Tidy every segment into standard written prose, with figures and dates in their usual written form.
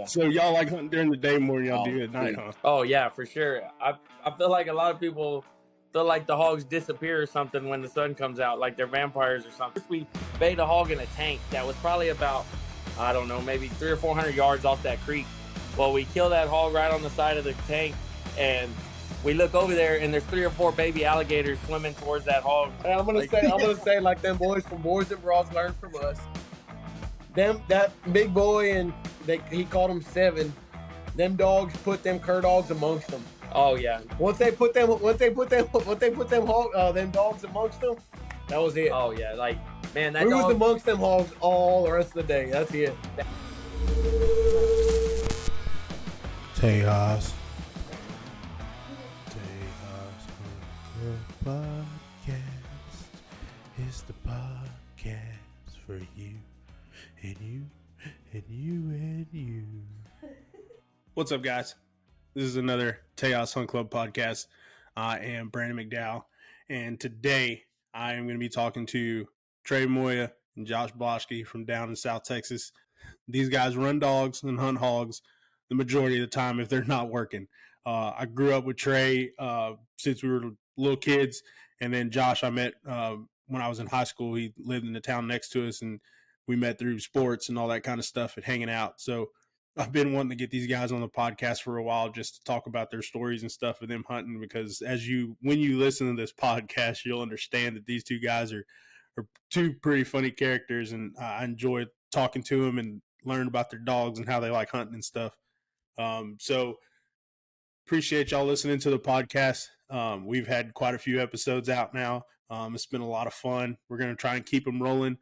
So y'all like hunting during the day more than y'all do at night, huh? Oh yeah, for sure. I feel like a lot of people feel like the hogs disappear or something when the sun comes out, like they're vampires or something. We bait a hog in a tank that was probably about, I don't know, maybe 300 or 400 yards off that creek. Well, we kill that hog right on the side of the tank, and we look over there, and there's 3 or 4 baby alligators swimming towards that hog. And I'm gonna say like them boys from Boys and Bras learned from us. That big boy and he called them 7. Them dogs put them cur dogs amongst them. Oh yeah. Once they put them dogs amongst them, that was it. Oh yeah, like man, that we dog was amongst them hogs all the rest of the day. That's it. Tejas Hunt Club Podcast is the podcast for you and you and you and you. What's up, guys? This is another Tejas Hunt Club Podcast. I am Brandon McDowell, and today I am going to be talking to Trey, Moya, and Josh Blaschke from down in South Texas. These guys run dogs and hunt hogs the majority of the time if they're not working. I grew up with Trey since we were little kids, and then Josh I met when I was in high school. He lived in the town next to us, and we met through sports and all that kind of stuff and hanging out. So I've been wanting to get these guys on the podcast for a while just to talk about their stories and stuff of them hunting, because when you listen to this podcast, you'll understand that these two guys are two pretty funny characters, and I enjoy talking to them and learn about their dogs and how they like hunting and stuff. So appreciate y'all listening to the podcast. We've had quite a few episodes out now. It's been a lot of fun. We're going to try and keep them rolling.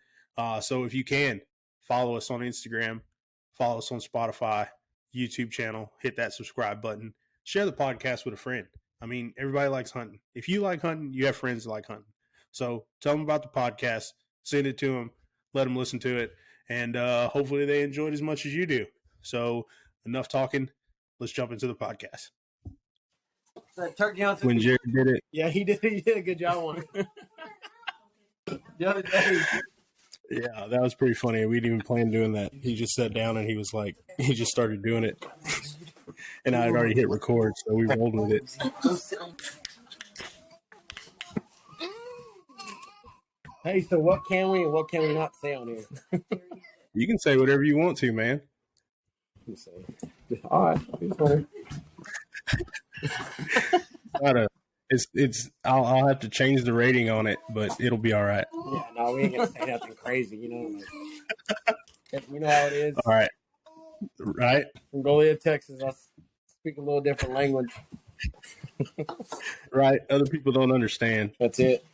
So if you can, follow us on Instagram, follow us on Spotify, YouTube channel, hit that subscribe button, share the podcast with a friend. I mean, everybody likes hunting. If you like hunting, you have friends that like hunting. So tell them about the podcast, send it to them, let them listen to it, and hopefully they enjoy it as much as you do. So enough talking. Let's jump into the podcast. Turkey hunting. When Jared did it. Yeah, he did a good job on it. The other day. Yeah, that was pretty funny. We didn't even plan doing that. He just sat down and he just started doing it. And I had already hit record, so we rolled with it. Hey, so what can we and what can we not say on here? You can say whatever you want to, man. All right. I'll have to change the rating on it, but it'll be all right. Yeah, no, we ain't gonna say nothing crazy, you know. You know how it is. All right. Right? From Goliad, Texas, I speak a little different language. Right. Other people don't understand. That's it.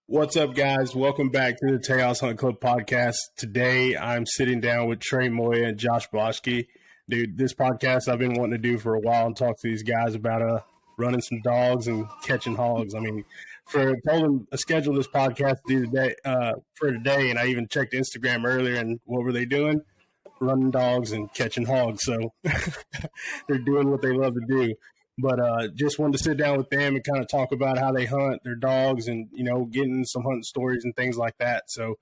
What's up, guys? Welcome back to the Tejas Hunt Club Podcast. Today, I'm sitting down with Trey, Moya, and Josh Blaschke. Dude, this podcast I've been wanting to do for a while and talk to these guys about running some dogs and catching hogs. I mean, I told them to schedule this podcast to do for today, and I even checked Instagram earlier, and what were they doing? Running dogs and catching hogs. So they're doing what they love to do. But just wanted to sit down with them and kind of talk about how they hunt their dogs and, you know, getting some hunting stories and things like that. So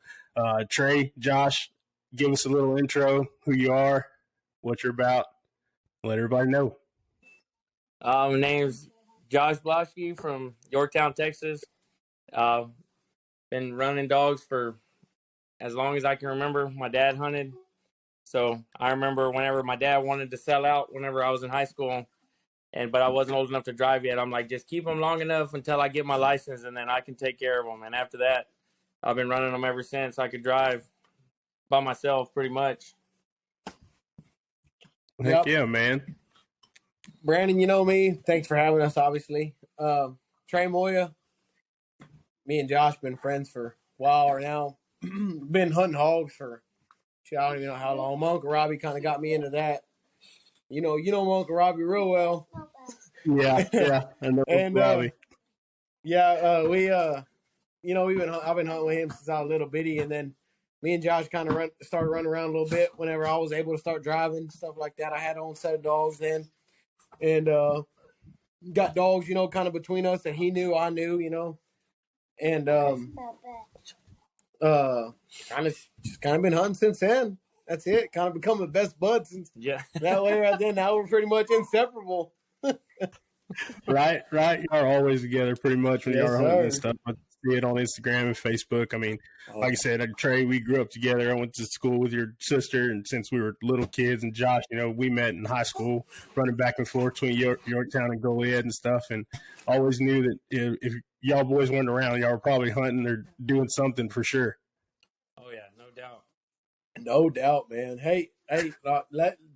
Trey, Josh, give us a little intro, who you are, what you're about. Let everybody know. My name's Josh Blaschke from Yorktown, Texas. Been running dogs for as long as I can remember. My dad hunted. So I remember whenever my dad wanted to sell out, whenever I was in high school, but I wasn't old enough to drive yet. I'm like, just keep them long enough until I get my license, and then I can take care of them. And after that, I've been running them ever since I could drive by myself pretty much. Heck yeah, man. Brandon, you know me. Thanks for having us, obviously. Trey, Moya, me and Josh been friends for a while now. Been hunting hogs for, I don't even know how long. My Uncle Robbie kind of got me into that. You know my Uncle Robbie real well. Yeah, I know Robbie. I've been hunting with him since I was a little bitty, and then me and Josh kind of started running around a little bit whenever I was able to start driving, stuff like that. I had my own set of dogs then, and got dogs, you know, kind of between us that he knew, I knew, you know, and kind of been hunting since then. That's it. Kind of become the best buds. And Yeah. that way right then, now we're pretty much inseparable. Right. Y'all are always together pretty much when Yes, y'all are hunting and sir. stuff. I see it on Instagram and Facebook. I mean, Oh, like I said, Trey, we grew up together. I went to school with your sister, and since we were little kids, and Josh, we met in high school, running back and forth between Yorktown and Goliad and stuff, and always knew that if y'all boys weren't around, y'all were probably hunting or doing something for sure. Oh yeah, no doubt. no doubt, man. Hey,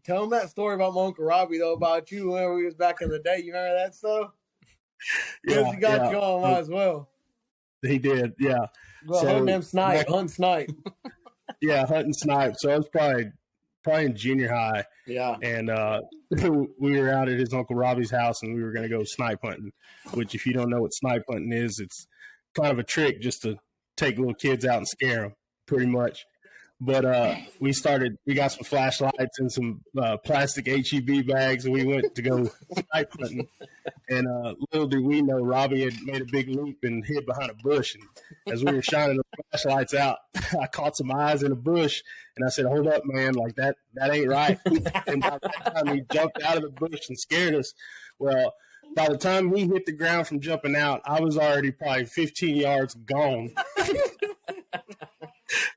tell them that story about my Uncle Robbie, though, about you when we was back in the day. You remember that stuff? Because he got you on, might as well. He did, yeah. Well, hunting them snipe, hunting snipe. Yeah, hunting snipe. So I was probably in junior high. Yeah. And we were out at his Uncle Robbie's house, and we were going to go snipe hunting, which if you don't know what snipe hunting is, it's kind of a trick just to take little kids out and scare them, pretty much. But we got some flashlights and some plastic HEB bags, and we went to go snipe hunting. And little did we know, Robbie had made a big leap and hid behind a bush. And as we were shining the flashlights out, I caught some eyes in a bush, and I said, "Hold up, man! Like that ain't right." And by that time, he jumped out of the bush and scared us. Well, by the time he hit the ground from jumping out, I was already probably 15 yards gone.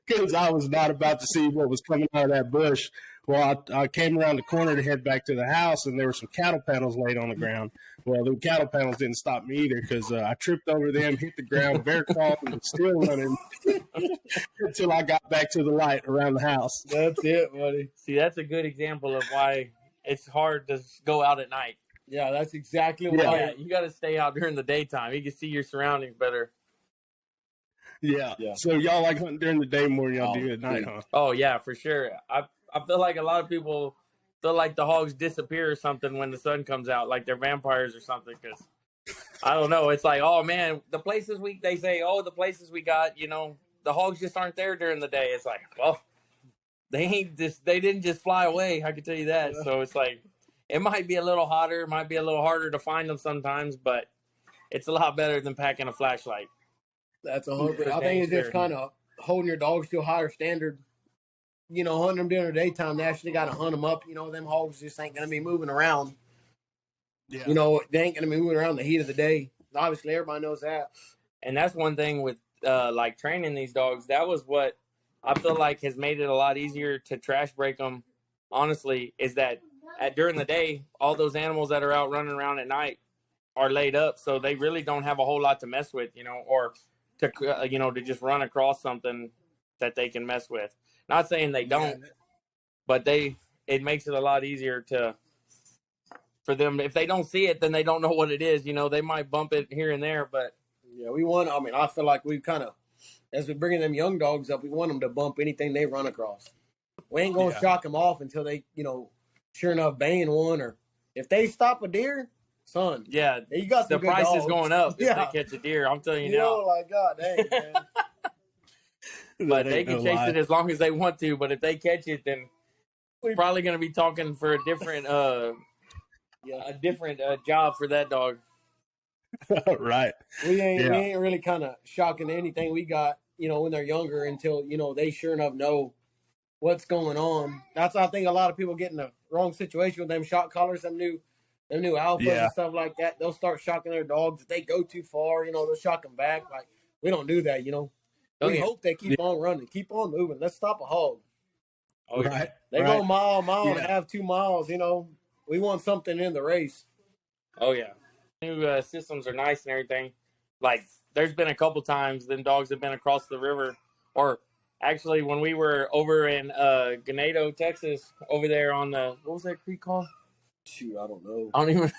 Because I was not about to see what was coming out of that bush. Well, I came around the corner to head back to the house, and there were some cattle panels laid on the ground. Well, the cattle panels didn't stop me either, because I tripped over them, hit the ground, bear crawled, and was still running until I got back to the light around the house. That's it, buddy. See, that's a good example of why it's hard to go out at night. Yeah, that's exactly why. Yeah, you got to stay out during the daytime. You can see your surroundings better. Yeah. So y'all like hunting during the day more than y'all do at night, huh? Oh yeah, for sure. I feel like a lot of people feel like the hogs disappear or something when the sun comes out, like they're vampires or something. Because I don't know. It's like, oh man, the places they say, oh, the places we got, the hogs just aren't there during the day. It's like, well, they didn't just fly away. I can tell you that. So it's like, it might be a little hotter, it might be a little harder to find them sometimes, but it's a lot better than packing a flashlight. That's 100%. I think it's just kind of holding your dogs to a higher standard. Hunting them during the daytime, they actually got to hunt them up. Them hogs just ain't going to be moving around. Yeah. They ain't going to be moving around the heat of the day. Obviously, everybody knows that. And that's one thing with like training these dogs. That was what I feel like has made it a lot easier to trash break them. Honestly, is that during the day, all those animals that are out running around at night are laid up, so they really don't have a whole lot to mess with, or to just run across something that they can mess with. Not saying they don't, but it makes it a lot easier for them. If they don't see it, then they don't know what it is. They might bump it here and there, but yeah, I feel like we kind of, as we're bringing them young dogs up, we want them to bump anything they run across. We ain't going to shock them off until they, sure enough, banging one, or if they stop a deer, son. Yeah, you got some the price dogs. is going up if they catch a deer. I'm telling you now. Like, God dang, man. But they can chase it as long as they want to. But if they catch it, then we're probably going to be talking for a different, job for that dog. Right. We ain't really kind of shocking anything we got, when they're younger until they sure enough know what's going on. That's I think a lot of people get in the wrong situation with them shock collars, them new alphas and stuff like that. They'll start shocking their dogs. If they go too far, they'll shock them back. Like, we don't do that, We hope they keep on running, keep on moving. Let's stop a hog. Oh, right. They go a mile and a half, 2 miles, We want something in the race. Oh, yeah. New systems are nice and everything. Like, there's been a couple times them dogs have been across the river. Or, actually, when we were over in Ganado, Texas, over there on what was that creek called? Shoot, I don't know. I don't even.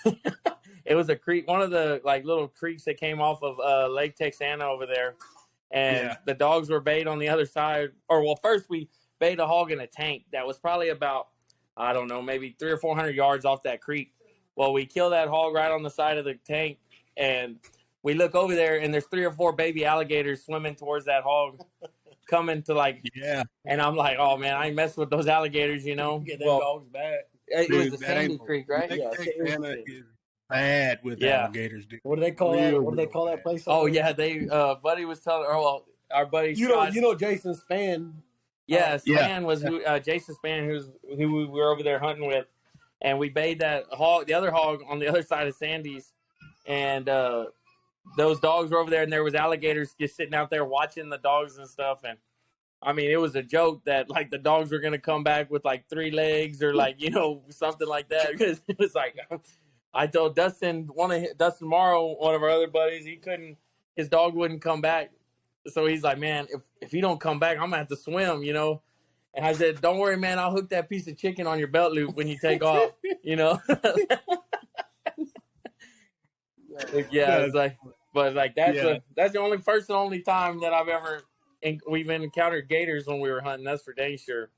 It was a creek, one of the little creeks that came off of Lake Texana over there, and the dogs were bayed on the other side. First we bayed a hog in a tank that was probably about, I don't know, maybe 300 or 400 yards off that creek. Well, we killed that hog right on the side of the tank, and we look over there, and there's 3 or 4 baby alligators swimming towards that hog, coming to And I'm like, oh man, I ain't messing with those alligators, Get them dogs back. It was the Sandy Creek, right? Texana is bad with alligators, dude. What do they call that? What do they call that place? Oh yeah, they buddy was telling. Our buddy. You know Jason Spann. Yeah, Span was who, Jason Span, who we were over there hunting with, and we bayed that hog, the other hog, on the other side of Sandy's, and those dogs were over there, and there was alligators just sitting out there watching the dogs and stuff, and I mean, it was a joke that like the dogs were gonna come back with like 3 legs or like something like that, because it was like I told Dustin Morrow, one of our other buddies, his dog wouldn't come back. So he's like, man, if he don't come back, I'm going to have to swim, And I said, don't worry, man. I'll hook that piece of chicken on your belt loop when you take off, Yeah, it's like, but like that's the only first and only time that we've encountered gators when we were hunting. That's for dang sure.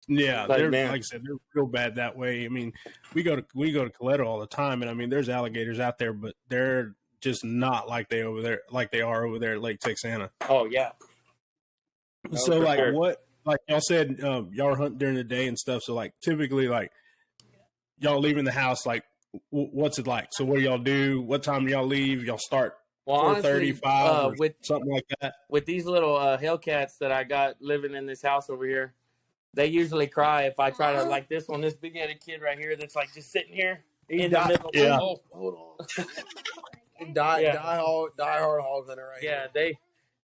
Yeah, like I said, they're real bad that way. I mean, we go to Coletto all the time, and I mean, there's alligators out there, but they're just not like they are over there at Lake Texana. Oh yeah. So like sure. What, like y'all said, y'all are hunting during the day and stuff. So like typically, like y'all leaving the house, like what's it like? So what do y'all do? What time do y'all leave? Y'all start 4:35 with something like that. With these little Hellcats that I got living in this house over here, they usually cry if I try to, like this big-headed kid right here that's like just sitting here in the middle. Yeah. Hold on. Die hard hog hunter right here. Yeah,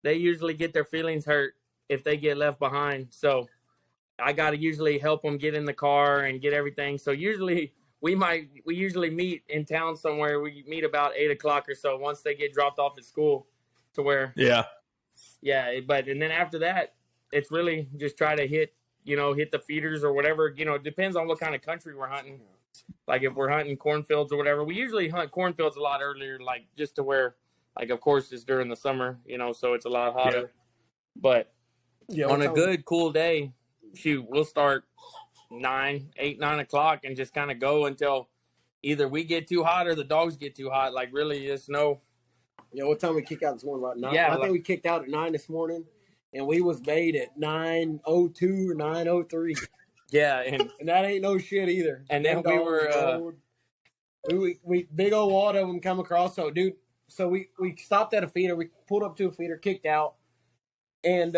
they usually get their feelings hurt if they get left behind. So I got to usually help them get in the car and get everything. So usually we usually meet in town somewhere. We meet about 8:00 or so once they get dropped off at school, to where but and then after that it's really just try to hit the feeders or whatever. It depends on what kind of country we're hunting. Like if we're hunting cornfields or whatever, we usually hunt cornfields a lot earlier, like just to where, like, of course it's during the summer, so it's a lot hotter. Yeah. But on a good cool day, we'll start 9 o'clock and just kind of go until either we get too hot or the dogs get too hot. Like really, just no. Yeah, what time we kicked out this morning? About 9. Yeah, I think we kicked out at 9 this morning, and we was made at 9:02 or 9:03. Yeah, and that ain't no shit either. And then we were we big old wad of them come across. So dude, we stopped at a feeder. We pulled up to a feeder, kicked out, and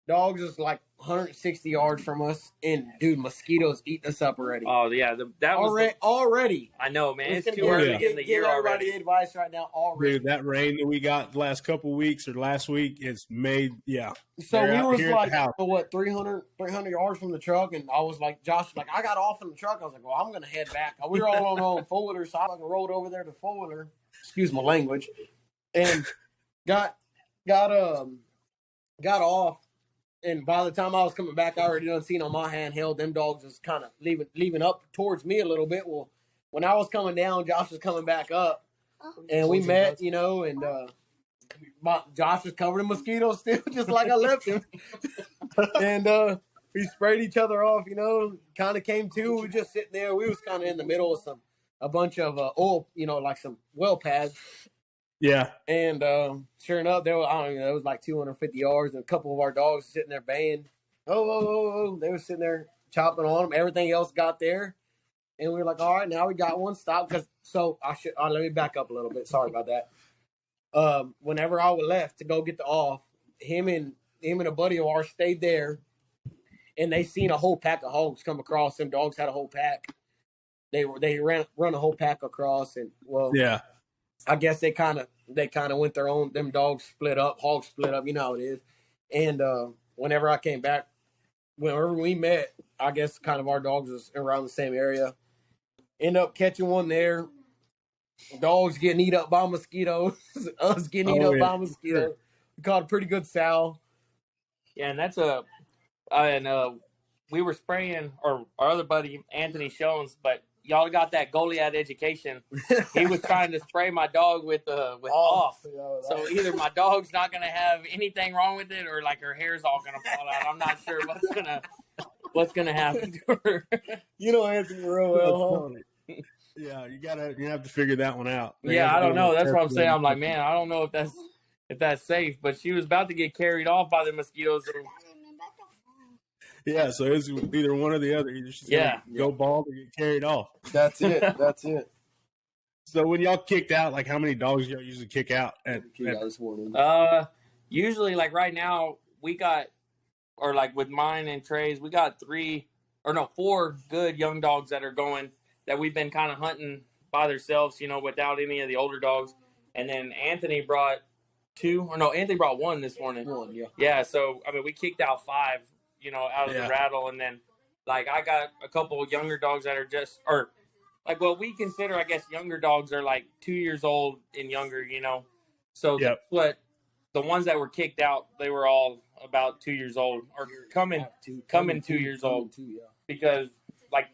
dogs is like 160 yards from us, and dude, mosquitoes eating us up already. Oh yeah, that was already. I know, man. It's too early in the year already. Give everybody advice right now already. Dude, that rain that we got the last couple weeks or last week, it's made So we was like, 300 yards from the truck, and I was like, Josh was like, I got off in the truck. I was like, well, I'm gonna head back. We were all on our own four-wheeler, so I rolled over there to four-wheeler. Excuse my language, and got off. And by the time I was coming back, I already done seen on my handheld, them dogs was kind of leaving up towards me a little bit. Well, when I was coming down, Josh was coming back up, and we met, and Josh was covered in mosquitoes still, just like I left him. And we sprayed each other off, kind of came to. We were just sitting there. We was kind of in the middle of a bunch of oil, like some well pads. Yeah. And sure enough, it was like 250 yards, and a couple of our dogs sitting there baying. Oh. They were sitting there chopping on them. Everything else got there. And we were like, all right, now we got one stop. Let me back up a little bit. Sorry about that. Whenever I was left to go get the off, him and a buddy of ours stayed there, and they seen a whole pack of hogs come across. Them dogs had a whole pack. They run a whole pack across, and yeah. I guess they kind of went their own. Them dogs split up, hogs split up. You know how it is. And whenever I came back, whenever we met, I guess kind of our dogs was around the same area. End up catching one there. Dogs getting eat up by mosquitoes. Us getting eat up by mosquitoes. Sure. We caught a pretty good sow. Yeah, and that's we were spraying, or our other buddy Anthony Shones, but y'all got that Goliath education. He was trying to spray my dog with off. So either my dog's not gonna have anything wrong with it, or like her hair's all gonna fall out. I'm not sure what's gonna happen to her. Anthony real well. Yeah, you have to figure that one out. I don't know. That's what I'm saying. I'm like, man, I don't know if that's safe. But she was about to get carried off by the mosquitoes. Yeah, so it's either one or the other. Either she's gonna go bald or get carried off. That's it. So when y'all kicked out, like how many dogs y'all usually kick out at this morning? Usually, like right now, we got or like with mine and Trey's, we got 4 good young dogs that are going that we've been kind of hunting by themselves, without any of the older dogs. And then Anthony brought 2, Anthony brought 1 this morning. 1, yeah. Yeah, so, we kicked out 5, out of the rattle. And then, I got a couple of younger dogs that are just, or, what we consider, I guess, younger dogs are, 2 years old and younger, So, what the ones that were kicked out, they were all about 2 years old, or coming 2 years old. Because,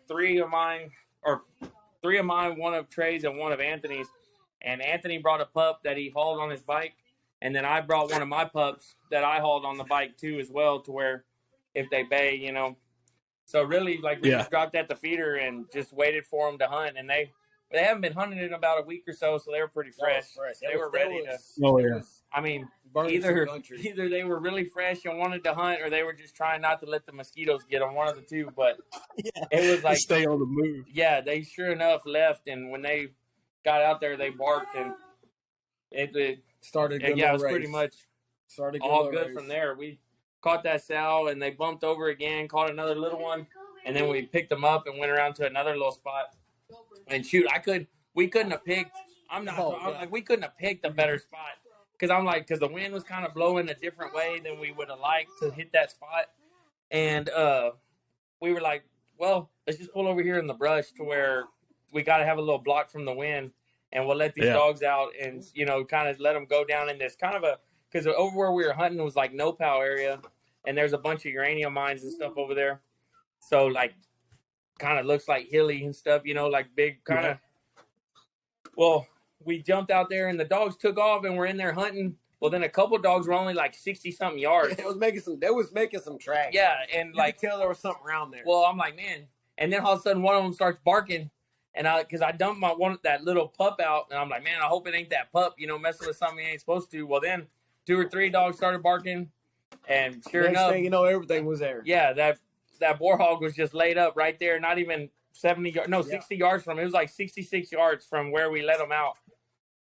3 of mine, 1 of Trey's and 1 of Anthony's. And Anthony brought a pup that he hauled on his bike. And then I brought one of my pups that I hauled on the bike too as well, to where if they bay, So really, we just dropped at the feeder and just waited for them to hunt. And they haven't been hunting in about a week or so they were pretty fresh. They were ready to. Oh, yeah. Either they were really fresh and wanted to hunt, or they were just trying not to let the mosquitoes get them, one of the two. But it was stay on the move. Yeah, they sure enough left. And when they got out there, they barked, and it started. It was pretty much all good from there. We caught that sow, and they bumped over again, caught another little one, and then we picked them up and went around to another little spot. And shoot, we couldn't have picked. We couldn't have picked a better spot, because the wind was kind of blowing a different way than we would have liked to hit that spot, and we were like, well, let's just pull over here in the brush to where we got to have a little block from the wind, and we'll let these dogs out and, kind of let them go down in this kind of because over where we were hunting was no-pow area, and there's a bunch of uranium mines and stuff over there. So, kind of looks like hilly and stuff, big kind of. Well, we jumped out there, and the dogs took off, and we're in there hunting. Well, then a couple dogs were only 60-something yards. They was making some tracks. Yeah, and you could tell there was something around there. Well, I'm like, man. And then all of a sudden, one of them starts barking. And because I dumped that little pup out, and I'm like, man, I hope it ain't that pup, messing with something he ain't supposed to. Well, then 2 or 3 dogs started barking, and sure enough, thing you know, everything was there. Yeah, that boar hog was just laid up right there, not even 60 yards from. It was 66 yards from where we let him out,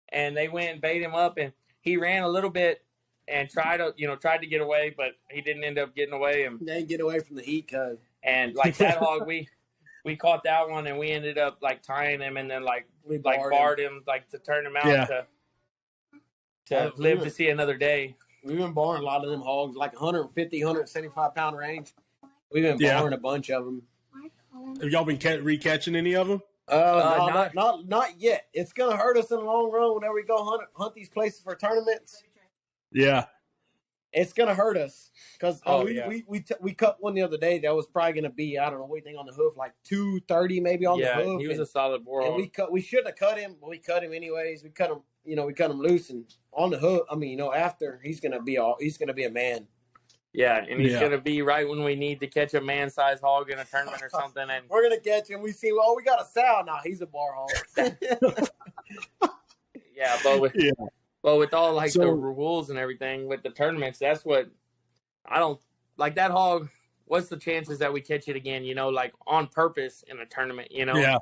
and they went and bait him up, and he ran a little bit and tried to get away, but he didn't end up getting away. And they didn't get away from the heat, cuz. And that hog, we caught that one, and we ended up tying him, and then we barred him to turn him out to live to see another day. We've been barring a lot of them hogs, 150, 175 pound range. We've been barring a bunch of them. Have y'all been recatching any of them? Not yet. It's gonna hurt us in the long run whenever we go hunt these places for tournaments. Yeah. It's gonna hurt us because we cut one the other day that was probably gonna be, I don't know, what do you think on the hoof, 230 maybe on the hoof. Yeah, he was a solid boar. And we shouldn't have cut him, but we cut him anyways. We cut him, we cut him loose, and on the hoof. After he's gonna be a man. Yeah, and he's gonna be right when we need to catch a man-sized hog in a tournament or something. And we're gonna catch him. We see, we got a sow now. He's a bar hog. Yeah, but with all the rules and everything with the tournaments, that's what I don't like. That hog, what's the chances that we catch it again? On purpose in a tournament. Yeah.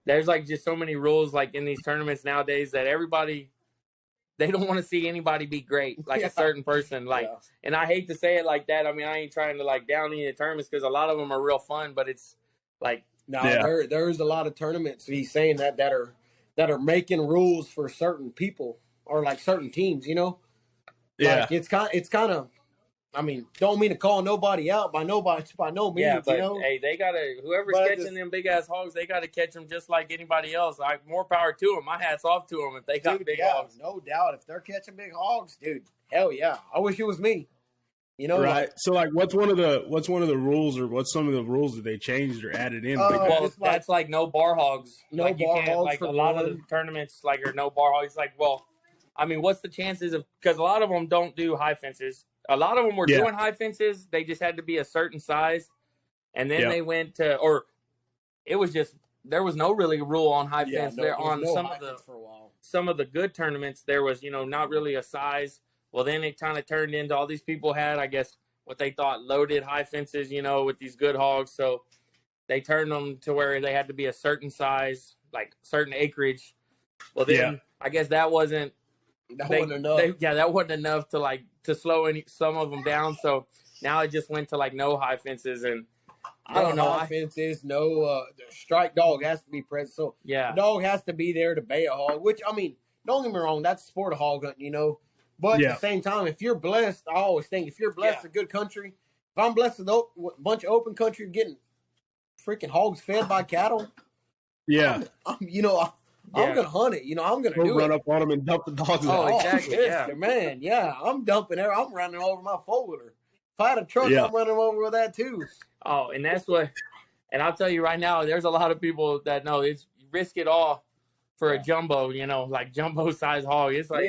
There's just so many rules in these tournaments nowadays that everybody. They don't want to see anybody be great, a certain person. And I hate to say it like that. I mean, I ain't trying to down any of the tournaments because a lot of them are real fun, but it's there's a lot of tournaments he's saying that are making rules for certain people or certain teams, Yeah. It's kind of. I mean, don't mean to call nobody out by no means. Yeah, but hey, they gotta. Whoever's catching them big ass hogs, they gotta catch them just like anybody else. More power to them. My hat's off to them if they got big hogs. No doubt, if they're catching big hogs, dude, hell yeah. I wish it was me. Right. So, what's one of the rules, or what's some of the rules that they changed or added in? That's no bar hogs. No bar hogs. A lot of the tournaments are no bar hogs. What's the chances of? Because a lot of them don't do high fences. A lot of them were doing high fences. They just had to be a certain size. And then they went to, or it was just, there was no really rule on high fence. There on some of the good tournaments, there was, not really a size. Well, then it kind of turned into all these people had, I guess, what they thought loaded high fences, with these good hogs. So they turned them to where they had to be a certain size, certain acreage. Well, then I guess that wasn't enough. That wasn't enough to slow some of them down. So Now it just went to like no high fences, and I don't know. High fences, no the strike dog has to be present. So Yeah. the dog has to be there to bay a hog. Which I mean, don't get me wrong, that's the sport of hog hunting, you know. But Yeah. at the same time, if you're blessed, I always think if you're blessed with good country, if I'm blessed with a bunch of open country, getting freaking hogs fed by cattle, Yeah. I'm gonna hunt it. You know, I'm gonna We'll do run it. up on them and dump the dogs Oh, out. exactly. yes, Yeah. man. Yeah, I'm dumping there. I'm running over my four-wheeler. If I had a truck, Yeah. I'm running over with that too. Oh, and that's what. And I'll tell you right now, there's a lot of people that know it's risk it all for a jumbo. You know, like jumbo size hog. It's like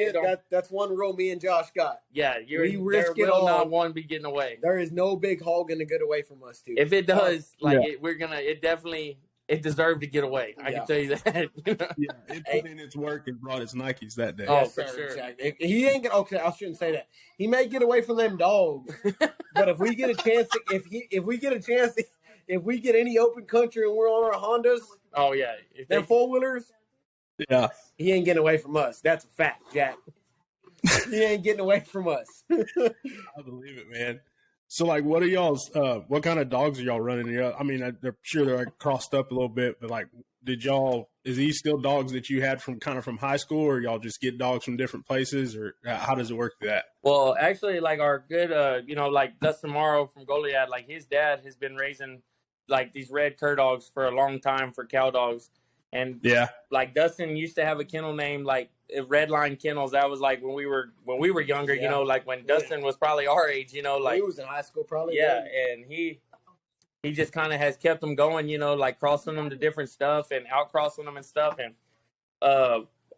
that's one rule me and Josh got. yeah, we there risk it will all. not one be getting away. There is no big hog gonna get away from us too. If it does, like Yeah. it definitely deserved to get away. I can tell you that. Yeah, it put in its work and brought its Nikes that day. Oh, Yes, for sir, sure. exactly. He ain't gonna. Okay, I shouldn't say that. He may get away from them dogs, but if we get a chance, if we get any open country and we're on our Hondas, Oh yeah, if them they, four wheelers, Yeah. he ain't getting away from us. That's a fact, Jack. He ain't getting away from us. I believe it, man. So, like, what are y'all's? What kind of dogs are y'all running? I mean, they're sure they're like crossed up a little bit, but like, is these still dogs that you had from high school, or y'all just get dogs from different places, or how does it work through that? well, actually, like our good, like Dustin Morrow from Goliad, like his dad has been raising like these red cur dogs for a long time for cow dogs, and Yeah. like Dustin used to have a kennel name like Red Line Kennels. That was like when we were younger, you Yeah. know, like when Dustin was probably our age, you know, like he was in high school, probably. yeah, and he just kind of has kept them going, you know, like crossing them to different stuff and out crossing them and stuff. And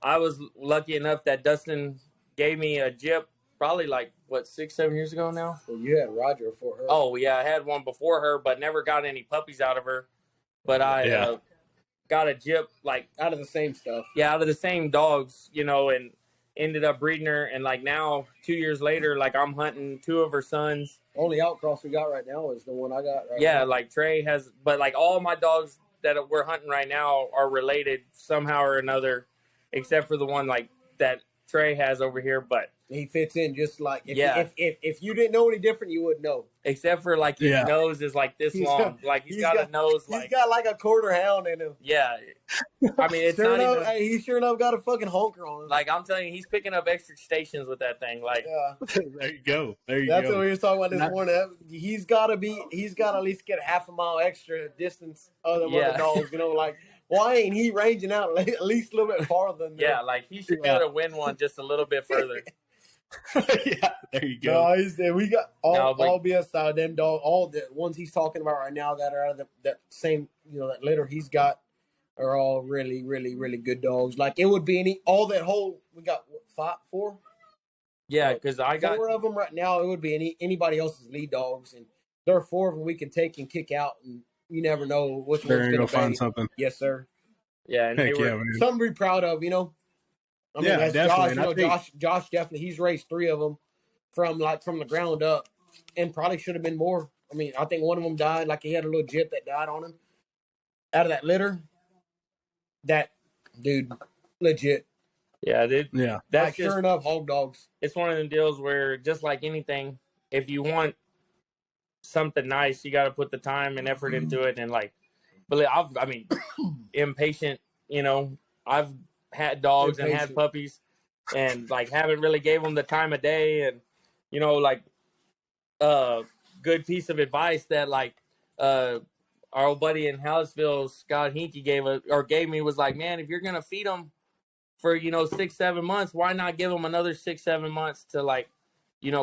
I was lucky enough that Dustin gave me a Jip probably like 6-7 years ago now. Well, you had Roger for her. Oh yeah, I had one before her, but never got any puppies out of her. But I got a Jip like out of the same stuff. out of the same dogs, you know, and ended up breeding her. And like now, 2 years later, like I'm hunting two of her sons. Only outcross we got right now is the one I got right Yeah, now. like Trey has, but like all my dogs that we're hunting right now are related somehow or another, except for the one like that Trey has over here. But He fits in just like Yeah. if you didn't know any different, you would know. except for like his Yeah. nose is like this He's long, got- like he's he's got got- a nose He's like got like a quarter hound in him. yeah. I mean, it's Sure not enough, even hey, he sure enough got a fucking honker on him. like I'm telling you, he's picking up extra stations with that thing. Like yeah, There you go. that's what we were talking about this Not- morning. He's got to at least get half a mile extra distance other than Yeah. other dogs. You know, like why ain't he ranging out at least a little bit farther than them? yeah, like he should be Yeah. able to win one just a little bit further. Yeah, there you go. No, he's there. We got No, but- all BS them dog, all the ones he's talking about right now that are out of that same, that litter he's got are all really, really, really good dogs. Like it would be we got four Yeah, because I got of them right now. It would be anybody else's lead dogs, and there are four of them we can take and kick out, and you never know which There one's ain't going go to find be. something. Yes, sir. yeah, and they Heck were yeah, man. Something to be proud of, I mean, Yeah, that's definitely. Josh. And I think- Josh definitely. He's raised three of them from the ground up, and probably should have been more. I mean, I think one of them died. Like he had a little Jip that died on him out of that litter. That dude, legit. yeah, dude. Yeah. That's Like, just sure enough, hog dogs. it's one of them deals where just like anything, if you want something nice, you got to put the time and effort into it. And like, but I mean, impatient. I've had dogs and had Impatient. puppies, and like haven't really gave them the time of day. And like, good piece of advice that like, our old buddy in Hallisville, Scott Hinkie gave me was like, man, if you're gonna feed them for 6-7 months, why not give them another 6-7 months to like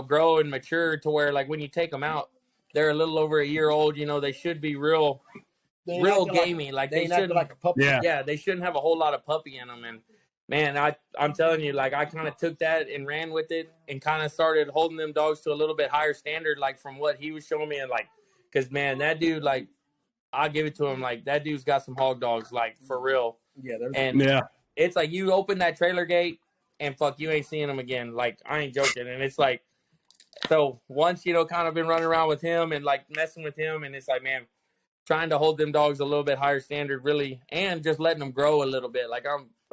grow and mature to where like when you take them out, they're a little over a year old. They should be real gamey. Like they They shouldn't shouldn't. like a puppy. Yeah. Yeah, they shouldn't have a whole lot of puppy in them. And man, I'm telling you, like I kind of took that and ran with it and kind of started holding them dogs to a little bit higher standard, like from what he was showing me. And like, cause man, that dude, like, I'll give it to him. Like that dude's got some hog dogs, like for real. Yeah, there's And Yeah. it's like you open that trailer gate and fuck, you ain't seeing them again. Like I ain't joking. And it's like, so once kind of been running around with him and like messing with him, and it's like, man, trying to hold them dogs a little bit higher standard, really, and just letting them grow a little bit. Like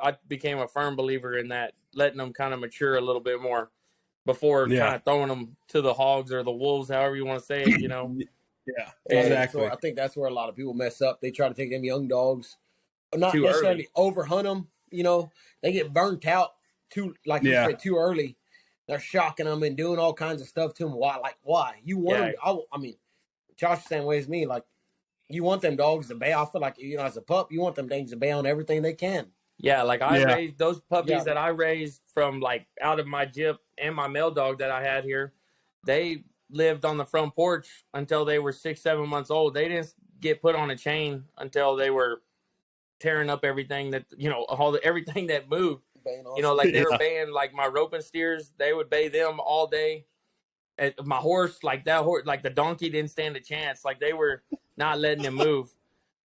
I became a firm believer in that, letting them kind of mature a little bit more. before kind of throwing them to the hogs or the wolves, however you want to say it, Yeah, exactly. So I think that's where a lot of people mess up. They try to take them young dogs, not too necessarily overhunt them. They get burnt out you said, too early. They're shocking them and doing all kinds of stuff to them. Why? You want them? I mean, Josh the same way as me. Like, you want them dogs to bay. I feel like as a pup, you want them things to bay on everything they can. Yeah, like I raised those puppies that I raised from like out of my gyp and my male dog that I had here. They lived on the front porch until they were 6-7 months old. They didn't get put on a chain until they were tearing up everything that everything that moved. Like they were baying like my roping steers. They would bay them all day. And my horse, like that horse, like the donkey didn't stand a chance. Like they were not letting him move.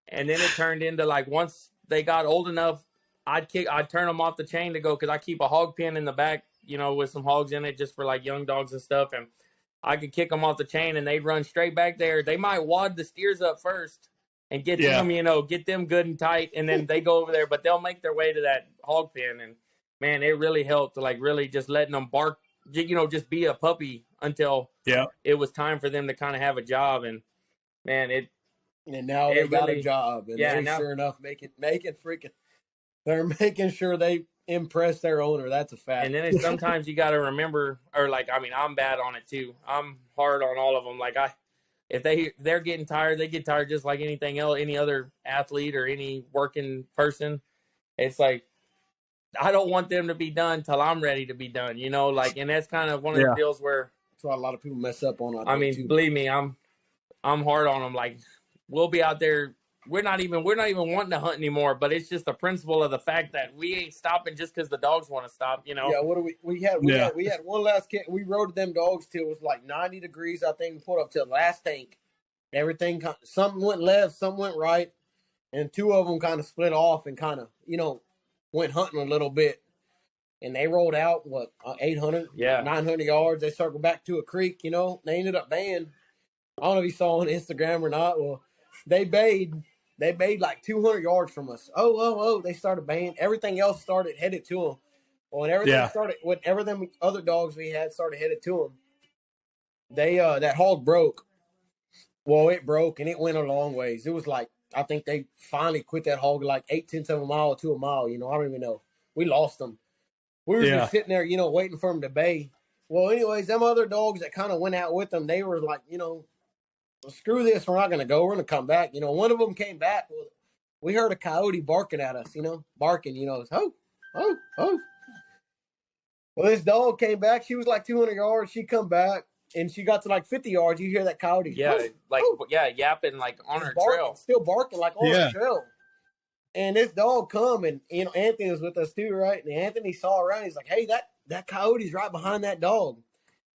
And then it turned into like once they got old enough, I'd turn them off the chain to go because I keep a hog pen in the back, with some hogs in it just for like young dogs and stuff. And I could kick them off the chain and they'd run straight back there. They might wad the steers up first and get them, get them good and tight. And then they go over there, but they'll make their way to that hog pen. And man, it really helped to like really just letting them bark, just be a puppy until it was time for them to kind of have a job. And man, and now they got a job. And sure enough, they're making sure they impress their owner. That's a fact. And then sometimes you got to remember, or like, I mean, I'm bad on it too. I'm hard on all of them. Like if they're getting tired, they get tired just like anything else, any other athlete or any working person. It's like, I don't want them to be done till I'm ready to be done, and that's kind of one of the deals where that's why a lot of people mess up on. I mean, believe me, I'm hard on them. Like we'll be out there. We're not even wanting to hunt anymore, but it's just the principle of the fact that we ain't stopping just because the dogs want to stop, Yeah, what do we had one last kid. We rode them dogs till it was like 90 degrees. I think we pulled up to the last tank. Everything, something went left, something went right, and two of them kind of split off and kind of went hunting a little bit. And they rolled out 800, 900 yards. They circled back to a creek. They ended up baying. I don't know if you saw on Instagram or not. Well, they bayed like 200 yards from us. They started baying. Everything else started headed to them. Well, when everything started, whenever them other dogs we had started headed to them, they that hog broke. Well, it broke and it went a long ways. It was like, I think they finally quit that hog like 8/10 of a mile to a mile. I don't even know. We lost them. We were just sitting there, waiting for them to bay. Well, anyways, them other dogs that kind of went out with them, they were like, screw this. We're not going to go. We're going to come back. One of them came back. Well, we heard a coyote barking at us, barking, it's, oh. Well, this dog came back. She was like 200 yards. She come back. And she got to like 50 yards. You hear that coyote. Yeah, yapping like on her trail. Still barking like on her trail. And this dog come and, Anthony was with us too, right? And Anthony saw around. He's like, hey, that coyote's right behind that dog.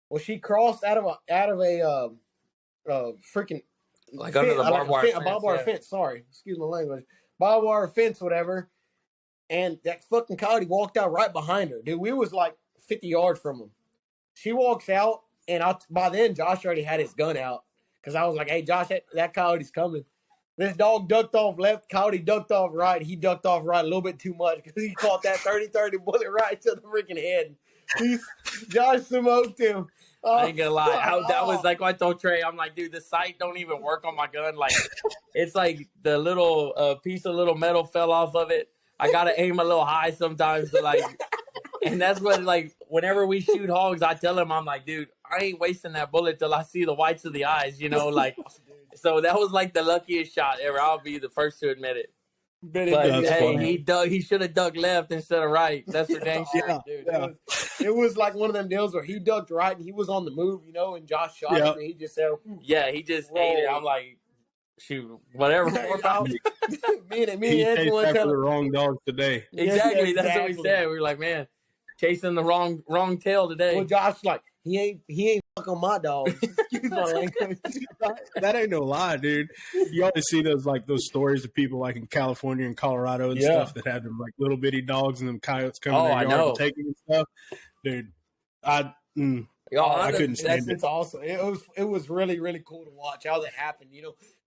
Well, she crossed out of a freaking like fence, under the barbed wire fence. Barbed wire fence. Sorry. Excuse my language. Barbed wire fence, whatever. And that fucking coyote walked out right behind her. Dude, we was like 50 yards from him. She walks out. And by then, Josh already had his gun out because I was like, hey, Josh, that coyote's coming. This dog ducked off left. Coyote ducked off right. He ducked off right a little bit too much because he caught that 30-30 bullet right to the freaking head. Josh smoked him. I ain't gonna lie. That was like I told Trey. I'm like, dude, the sight don't even work on my gun. Like, it's like the little piece of little metal fell off of it. I gotta aim a little high sometimes to like. And that's what, like, whenever we shoot hogs, I tell him, I'm like, dude, I ain't wasting that bullet till I see the whites of the eyes, like. So that was like the luckiest shot ever. I'll be the first to admit it. But hey, he should have ducked left instead of right. That's for dang sure, dude. Yeah. It was like one of them deals where he ducked right and he was on the move, and Josh shot him and he just said, he just ate it. I'm like, shoot, whatever. me and Anthony went after the wrong dog today. Exactly. That's what we said. We were like, man, chasing the wrong tail today. Well, Josh like he ain't fucking my dog. Excuse my language. That ain't no lie, dude. You always see those stories of people like in California and Colorado and stuff that have them like little bitty dogs and them coyotes coming in their yard and taking and stuff. Dude, I couldn't stand it. It's awesome. It was really, really cool to watch how that happened.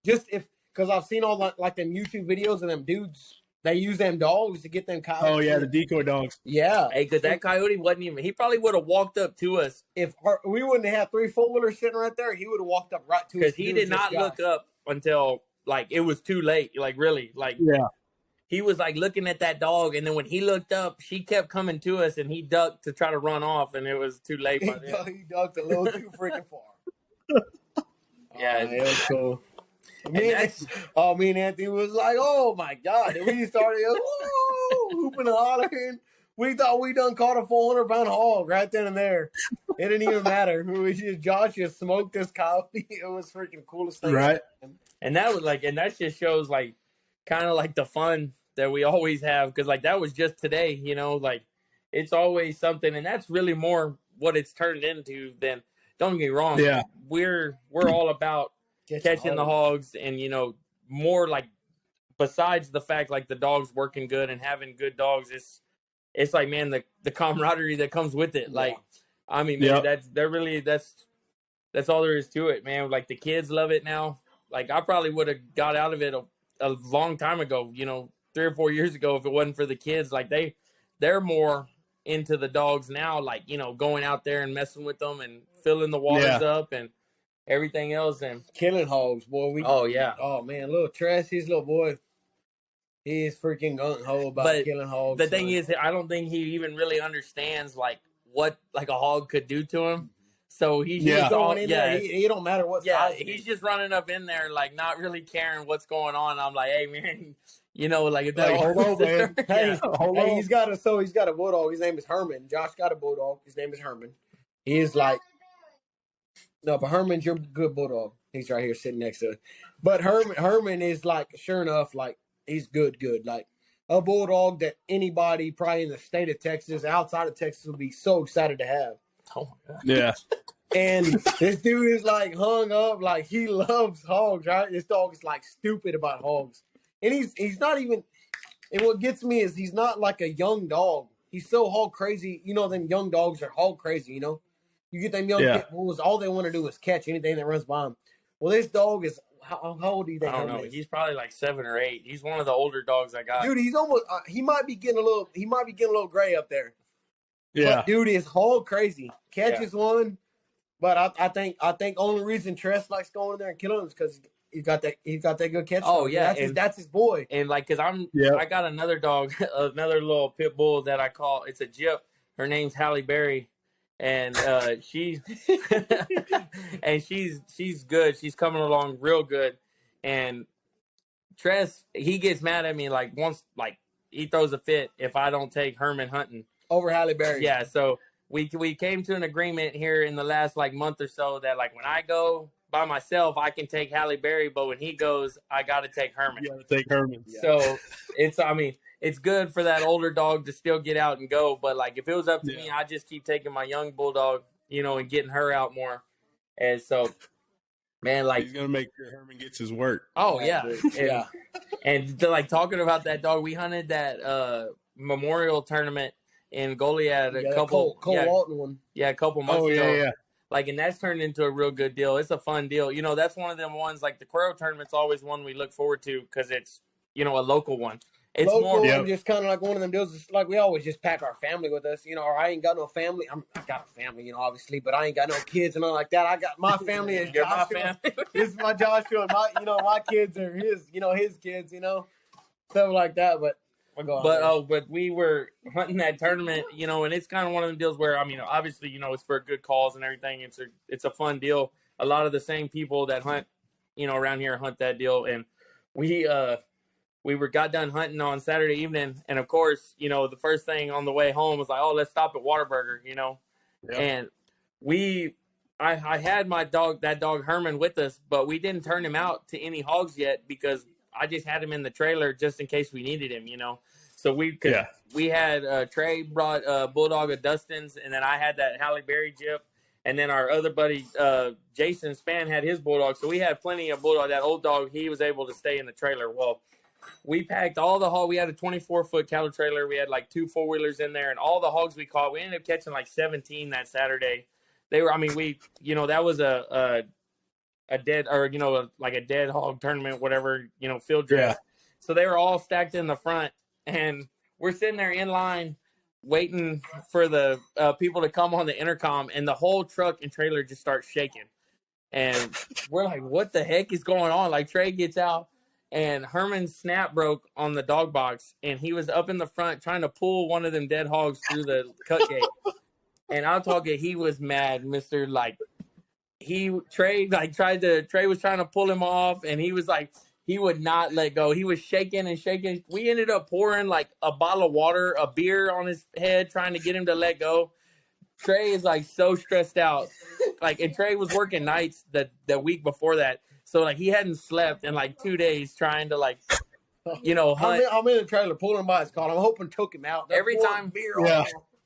Just because I've seen all like them YouTube videos of them dudes They use them dogs to get them coyotes. Oh yeah, the decoy dogs. Yeah. Hey, because that coyote wasn't even. He probably would have walked up to us If we wouldn't have had 3 4-wheelers sitting right there, he would have walked up right to us. because he did not look up until like it was too late. Like really, like Yeah. he was like looking at that dog, and then when he looked up, she kept coming to us, and he ducked to try to run off, and it was too late by then. He ducked a little too freaking far. Yeah, it was cool. Me and that's- Anthony was like, "Oh my god!" And we started hooping and hollering. We thought we done caught a 400-pound hog right then and there. It didn't even matter. Josh just smoked this coyote. It was freaking coolest thing. Right. and that was like, and that just shows like kind of like the fun that we always have, because like that was just today, you know, like it's always something, and that's really more what it's turned into than. Don't get me wrong. Yeah. We're all about catching the hogs, and you know, more like besides the fact like the dogs working good and having good dogs, it's like, man, the camaraderie that comes with it. Like, I mean, man, that's all there is to it, man. Like the kids love it now. Like I probably would have got out of it a long time ago, you know, 3 or 4 years ago, if it wasn't for the kids. Like they're more into the dogs now, like, you know, going out there and messing with them and filling the waters up and everything else, and killing hogs, boy. oh yeah. Oh man, little Tress, his little boy, he is freaking gung ho about killing hogs. The thing is, I don't think he even really understands like what like a hog could do to him. So he's just going in there. He don't matter what. Yeah, he's just running up in there, like not really caring what's going on. I'm like, hey man, you know, like if that hold on, man. Hey, yeah. he's got a bulldog. His name is Herman. Josh got a bulldog. His name is Herman. He is like, no, but Herman's your good bulldog. He's right here sitting next to it. But Herman is like, sure enough, like he's good, like a bulldog that anybody probably in the state of Texas, outside of Texas, would be so excited to have. Oh my God. Yeah. And this dude is like hung up, like he loves hogs, right? This dog is like stupid about hogs. And he's not even, and what gets me is he's not like a young dog. He's so hog crazy. You know, them young dogs are hog crazy, you know? You get them young pit bulls, all they want to do is catch anything that runs by them. Well, this dog is, how old do you think? I don't know. He's probably like 7 or 8. He's one of the older dogs I got. Dude, he's almost, he might be getting a little gray up there. Yeah. But dude is hog crazy. Catches one. But I think only reason Tress likes going in there and killing him is because he's got that good catch. Oh yeah, that's his boy. And like, cause I got another dog, another little pit bull that I call, it's a Gyp. Her name's Halle Berry, and she's and she's good. She's coming along real good. And Tress, he gets mad at me like once, like he throws a fit if I don't take Herman hunting over Halle Berry. Yeah, so we came to an agreement here in the last like month or so that like when I go by myself, I can take Halle Berry, but when he goes, I got to take Herman. You got to take Herman. Yeah. So it's good for that older dog to still get out and go. But like if it was up to me, I just keep taking my young bulldog, you know, and getting her out more. And so, man, like he's gonna make sure Herman gets his work. Oh yeah, and like talking about that dog, we hunted that memorial tournament in Goliad a couple Walton one. Yeah, a couple months ago. Yeah. Like, and that's turned into a real good deal. It's a fun deal. You know, that's one of them ones, like the Cuero tournament's always one we look forward to because it's, you know, a local one. It's local and just kind of like one of them deals. It's like we always just pack our family with us, you know, or I ain't got no family. I got a family, you know, obviously, but I ain't got no kids and all like that. I got my family is Joshua. This is my Joshua and my, you know, my kids are his, you know, his kids, you know, stuff like that. But we were hunting that tournament, you know, and it's kind of one of them deals where, I mean, obviously, you know, it's for a good cause and everything. It's a fun deal. A lot of the same people that hunt, you know, around here hunt that deal. And we got done hunting on Saturday evening. And of course, you know, the first thing on the way home was like, oh, let's stop at Whataburger, you know? Yep. And I had that dog Herman with us, but we didn't turn him out to any hogs yet because I just had him in the trailer just in case we needed him, you know? So we had Trey brought Bulldog of Dustin's, and then I had that Halle Berry Gyp, and then our other buddy Jason Spann had his Bulldog. So we had plenty of Bulldog. That old dog, he was able to stay in the trailer. Well, we packed all the hogs. We had a 24-foot cattle trailer. We had like 2 4-wheelers in there, and all the hogs we caught. We ended up catching like 17 that Saturday. They were, I mean, that was a dead, or, you know, like a dead hog tournament, whatever, you know, field dress. Yeah. So they were all stacked in the front, and we're sitting there in line waiting for the people to come on the intercom, and the whole truck and trailer just starts shaking. And we're like, what the heck is going on? Like, Trey gets out, and Herman's snap broke on the dog box, and he was up in the front trying to pull one of them dead hogs through the cut gate. And I'm talking, he was mad, Mr. Like, Trey was trying to pull him off, and he was like, he would not let go. He was shaking and shaking. We ended up pouring like a bottle of water, a beer on his head, trying to get him to let go. Trey is like so stressed out. Like, and Trey was working nights the week before that. So like, he hadn't slept in like 2 days trying to like, hunt. I'm in the trailer pulling him by his collar. I'm hoping took him out.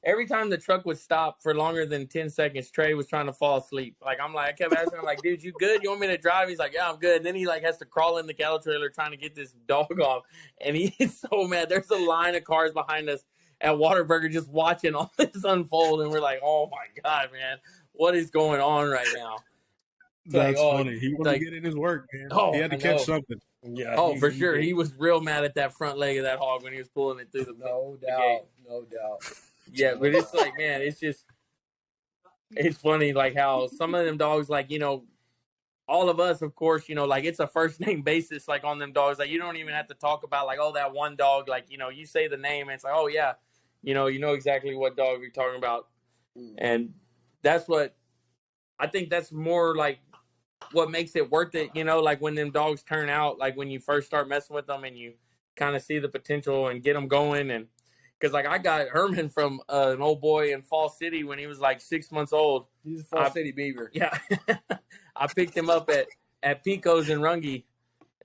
Every time the truck would stop for longer than 10 seconds, Trey was trying to fall asleep. Like, I kept asking him, like, dude, you good? You want me to drive? He's like, yeah, I'm good. And then he like has to crawl in the cattle trailer trying to get this dog off. And he's so mad. There's a line of cars behind us at Whataburger just watching all this unfold. And we're like, oh my God, man, what is going on right now? That's funny. He wanted to get in his work, man. He had to catch something. Yeah. Oh, for sure. He was real mad at that front leg of that hog when he was pulling it through the gate. No doubt. Yeah, but it's like, man, it's funny, like how some of them dogs, like, all of us, of course, like it's a first name basis, like on them dogs, like you don't even have to talk about like, oh, that one dog, like, you say the name and it's like, oh yeah, you know exactly what dog you're talking about. And that's what, I think that's more like what makes it worth it, like when them dogs turn out, like when you first start messing with them and you kind of see the potential and get them going. And because, like, I got Herman from an old boy in Fall City when he was, like, 6 months old. He's a Fall City beaver. Yeah. I picked him up at Pico's in Runge.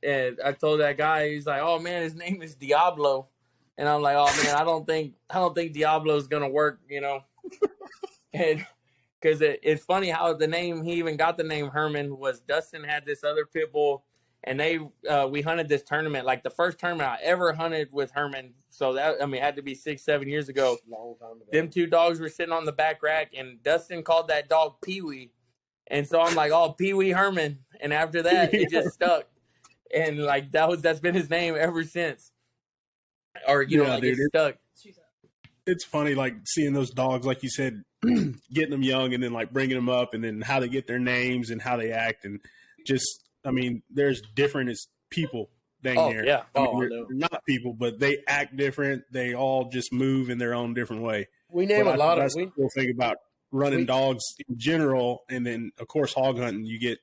And I told that guy, he's like, oh, man, his name is Diablo. And I'm like, oh, man, I don't think Diablo's going to work, And because it's funny how he even got the name Herman was Dustin had this other pit bull. And we hunted this tournament, like the first tournament I ever hunted with Herman. So that, it had to be 6-7 years ago. Long time ago. Them two dogs were sitting on the back rack, and Dustin called that dog Pee-wee. And so I'm like, oh, Pee-wee Herman. And after that, it just stuck. And like, that's been his name ever since. Or, dude, it stuck. It's funny, like seeing those dogs, like you said, getting them young and then like bringing them up and then how they get their names and how they act. And just, there's different as people dang near. Yeah. They're not people, but they act different. They all just move in their own different way. We name a lot of. That's the cool thing about running dogs in general, and then of course hog hunting, you get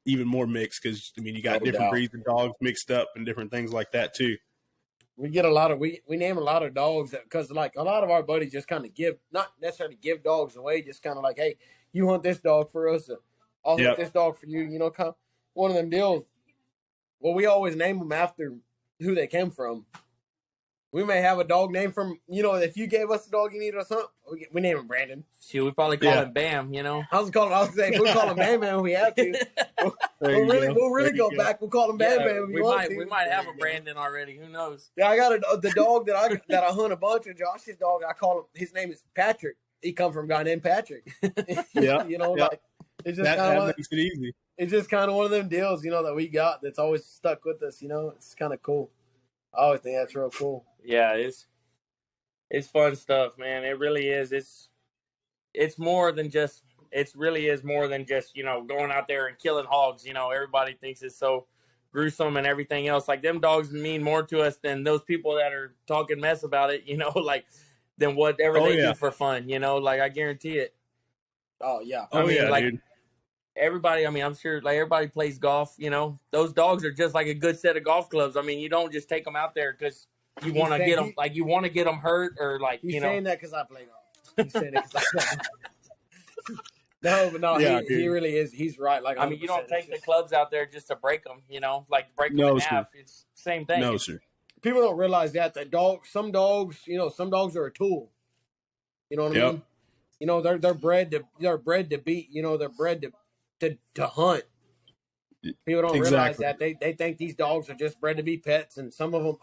even more mix because you got different breeds of dogs mixed up and different things like that too. We get a lot of we name a lot of dogs because like a lot of our buddies just kind of not necessarily give dogs away, just kind of like, hey, you hunt this dog for us, I'll hunt this dog for you. Kind of one of them deals. Well, we always name them after who they came from. We may have a dog named from, if you gave us a dog you needed us hunt, we name him Brandon. Shoot, we probably call him Bam, I was saying, we'll call him Bam Bam if we have to. We'll really go back. We'll call him Bam Bam if we might have a Brandon already. Who knows? Yeah, I got the dog that I hunt a bunch of. Josh's dog, I call him, his name is Patrick. He come from a guy named Patrick. Yeah. Like, it's just that makes it easy. It's just kind of one of them deals, that we got that's always stuck with us, It's kind of cool. I always think that's real cool. Yeah, it's fun stuff, man. It really is. It's more than just. It really is more than just going out there and killing hogs. Everybody thinks it's so gruesome and everything else. Like them dogs mean more to us than those people that are talking mess about it. Like than whatever they do for fun. Like I guarantee it. Oh yeah. Dude. Everybody, I'm sure like everybody plays golf, those dogs are just like a good set of golf clubs. You don't just take them out there because you want to get them, like you want to get them hurt or like, He's saying that because I play golf. He's saying that because I play golf. No, he really is. He's right. Like, you don't take the clubs out there just to break them, like break them in half. It's the same thing. No, sir. People don't realize that some dogs are a tool. You know what I mean? They're bred to beat, they're bred to hunt. People don't realize that they think these dogs are just bred to be pets, and some of them.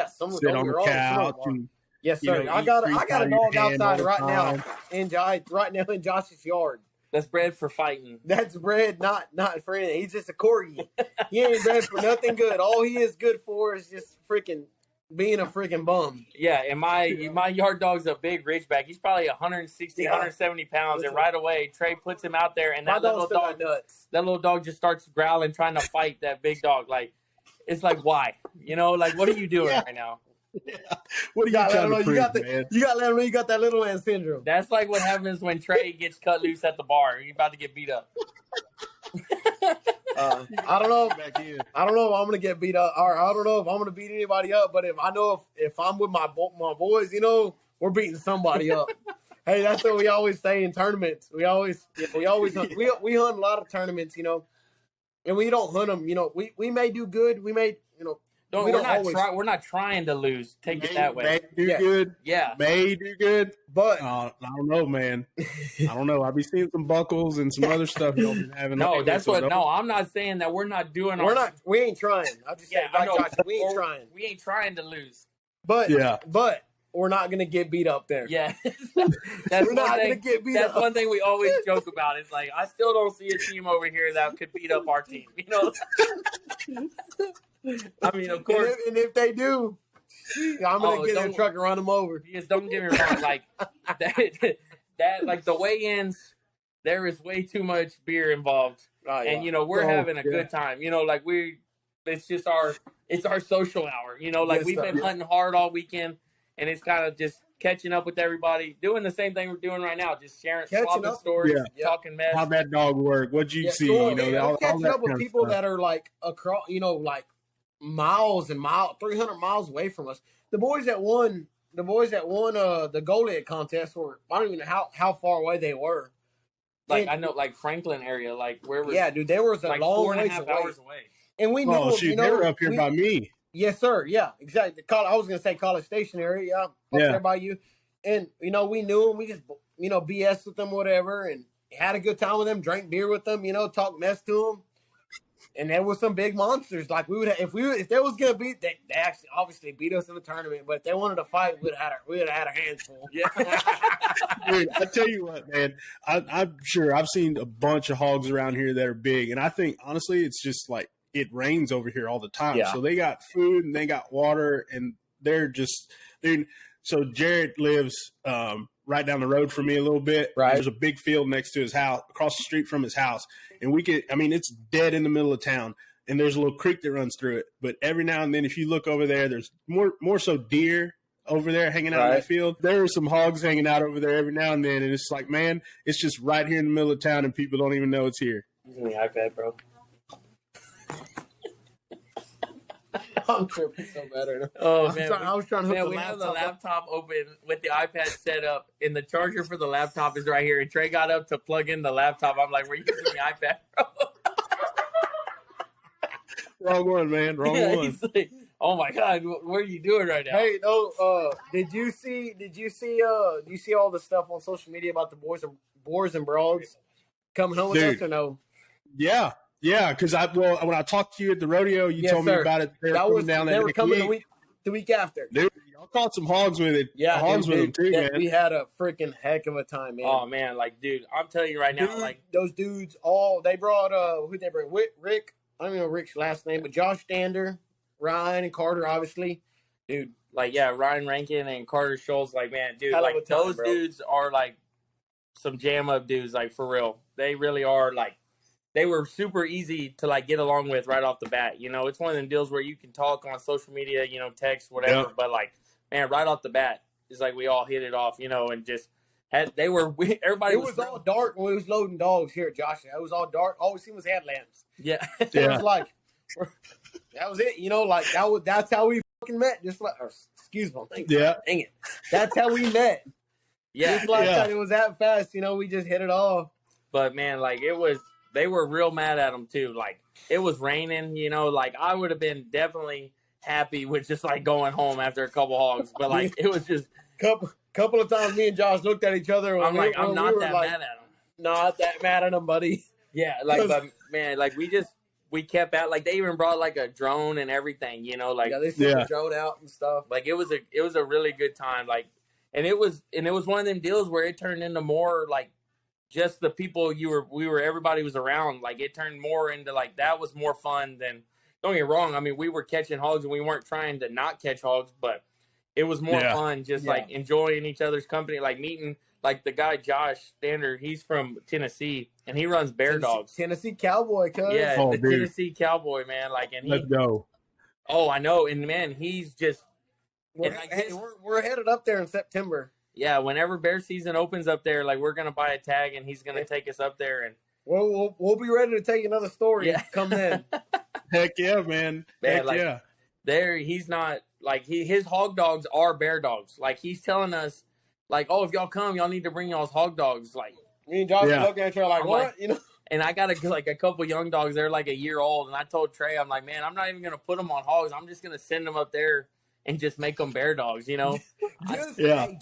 Some of them are all. Yes, sir. I got a dog outside right now in Josh's yard. That's bred for fighting. That's bred not for anything. He's just a corgi. He ain't bred for nothing good. All he is good for is just freaking being a freaking bum. Yeah, and my yard dog's a big Ridgeback. He's probably 160, 170 pounds. And right away, Trey puts him out there, and that little dog just starts growling, trying to fight that big dog. Like, it's like, why? You know, like, what are you doing right now? Yeah. What are you trying to prove, man? You got to let him know you got that little man syndrome. That's like what happens when Trey gets cut loose at the bar. He's about to get beat up. I don't know. I don't know if I'm gonna get beat up, or I don't know if I'm gonna beat anybody up. But if I'm with my boys, you know, we're beating somebody up. Hey, that's what we always say in tournaments. We always hunt. We hunt a lot of tournaments, you know, and we don't hunt them. You know, we may do good. We may, you know. We're not trying to lose. Take it that way. May do good. Yeah. May do good. But I don't know, man. I don't know. I'll be seeing some buckles and some other stuff y'all been having. No, that's what. No, I'm not saying that we're not doing. We ain't trying. I'm just saying, we ain't trying. We ain't trying to lose. But we're not gonna get beat up there. Yeah, that's one thing we always joke about. It's like, I still don't see a team over here that could beat up our team. You know. I mean, of course. And if they do, I'm gonna get in the truck and run them over. Just don't get me wrong. Like that, like the weigh-ins, there is way too much beer involved, and you know we're having a good time. You know, like it's our social hour. You know, like we've been hunting hard all weekend, and it's kind of just catching up with everybody, doing the same thing we're doing right now, just swapping stories, talking mess. How'd that dog work? What'd you see? Cool. You know, catching up with people that are like across, you know, like miles and miles, 300 miles away from us. The boys that won the Goliath contest were, I don't even know how far away they were. Like, I know, like Franklin area, like where was? Yeah, dude, they were like long 4.5 hours away. And we knew. Oh shoot, they were up here by me. Yes, sir. Yeah, exactly. I was gonna say College Station area. Yeah, up there by you. And you know, we knew them. We just BS with them, whatever, and had a good time with them. Drank beer with them. You know, talk mess to them. And there was some big monsters. Like we would have, if there was gonna beat, they actually obviously beat us in the tournament. But if they wanted to fight, we'd have had our hands full. Yeah. Dude, I tell you what, man. I'm sure I've seen a bunch of hogs around here that are big, and I think honestly, it's just like it rains over here all the time. Yeah. So they got food and they got water, and they're just dude. So Jared lives right down the road from me a little bit. Right. There's a big field next to his house, across the street from his house. And it's dead in the middle of town. And there's a little creek that runs through it. But every now and then, if you look over there, there's more so deer over there hanging out in that field. There are some hogs hanging out over there every now and then. And it's like, man, it's just right here in the middle of town and people don't even know it's here. Using the iPad, bro. I'm tripping so bad right now. Oh, man. I was trying to hook we have the laptop open with the iPad set up, and the charger for the laptop is right here. And Trey got up to plug in the laptop. I'm like, we're using the iPad, bro. Wrong one, man. Wrong one. He's like, oh, my God. What are you doing right now? Hey, did you see all the stuff on social media about the boars and broads coming home with us or no? Yeah. Yeah, because when I talked to you at the rodeo, you told me about it. They were coming the week after. Dude, y'all caught some hogs with it. Yeah, hogs with them too, man. We had a freaking heck of a time, man. Oh man, like dude, I'm telling you right now, like those dudes, they brought who they bring? Rick. I don't even know Rick's last name, but Josh Stander, Ryan and Carter, obviously, dude. Like Ryan Rankin and Carter Schultz, like man, dude, Hell like of a time, those bro. dudes are like some jam up dudes, like for real. They really are like. They were super easy to like get along with right off the bat. You know, it's one of them deals where you can talk on social media, you know, text, whatever. Yeah. But like, man, right off the bat, it's like we all hit it off, you know, and just everybody. It was all dark when we was loading dogs here, Josh. It was all dark. All we seen was headlamps. Yeah, it was like that was it. You know, like that's how we fucking met. Just like, excuse me, dang it, that's how we met. Yeah, just like that. It was that fast. You know, we just hit it off. But man, like it was. They were real mad at him too. Like it was raining, you know. Like I would have been definitely happy with just like going home after a couple hogs, but like it was just couple of times. Me and Josh looked at each other. I'm not that mad at him. Not that mad at him, buddy. Yeah, like but man, like we kept out. Like they even brought like a drone and everything, you know. Like they sent the drone out and stuff. Like it was a really good time. Like and it was one of them deals where it turned into more like just the people everybody was around. Like it turned more into like that was more fun than. Don't get me wrong. I mean, we were catching hogs and we weren't trying to not catch hogs, but it was more fun just like enjoying each other's company, like meeting like the guy Josh Stander. He's from Tennessee and he runs bear dogs. Tennessee Cowboy, cuz. Yeah, Tennessee Cowboy, man. Like, and let's go. Oh, I know, and man, he's just. We're headed up there in September. Yeah, whenever bear season opens up there, like we're gonna buy a tag and he's gonna take us up there and. We'll be ready to take another story. Yeah. Come then. Heck yeah, man. Heck like, yeah. There, he's not like his hog dogs are bear dogs. Like he's telling us, like, oh, if y'all come, y'all need to bring y'all's hog dogs. Like me and Josh are looking at you like, what? You know. And I got a couple young dogs. They're like a year old, and I told Trey, I'm like, man, I'm not even gonna put them on hogs. I'm just gonna send them up there and just make them bear dogs. You know.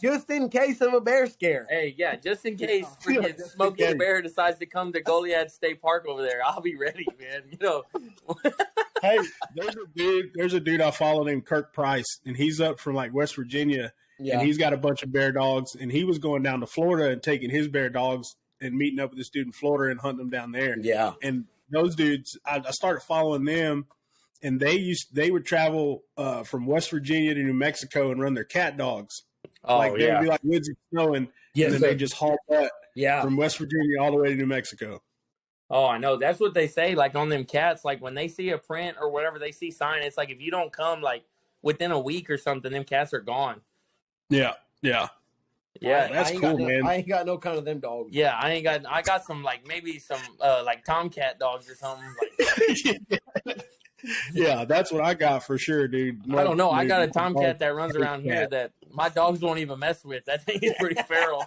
Just in case of a bear scare. Hey, yeah, just in case freaking Smokey the Bear decides to come to Goliad State Park over there, I'll be ready, man. You know. Hey, there's a dude I follow named Kirk Price, and he's up from like West Virginia, and he's got a bunch of bear dogs, and he was going down to Florida and taking his bear dogs and meeting up with this dude in Florida and hunting them down there. Yeah. And those dudes, I started following them. And they would travel from West Virginia to New Mexico and run their cat dogs. Oh, like they'd be like woods and snow, and then they just haul butt from West Virginia all the way to New Mexico. Oh, I know. That's what they say. Like on them cats, like when they see a print or whatever, they see sign. It's like if you don't come like within a week or something, them cats are gone. Yeah. That's cool, man. I ain't got no kind of them dogs. Yeah, I got some like maybe some like tomcat dogs or something. Like. Yeah, that's what I got for sure, dude. I don't know. I got a tomcat that runs around here that my dogs won't even mess with. That thing is pretty feral.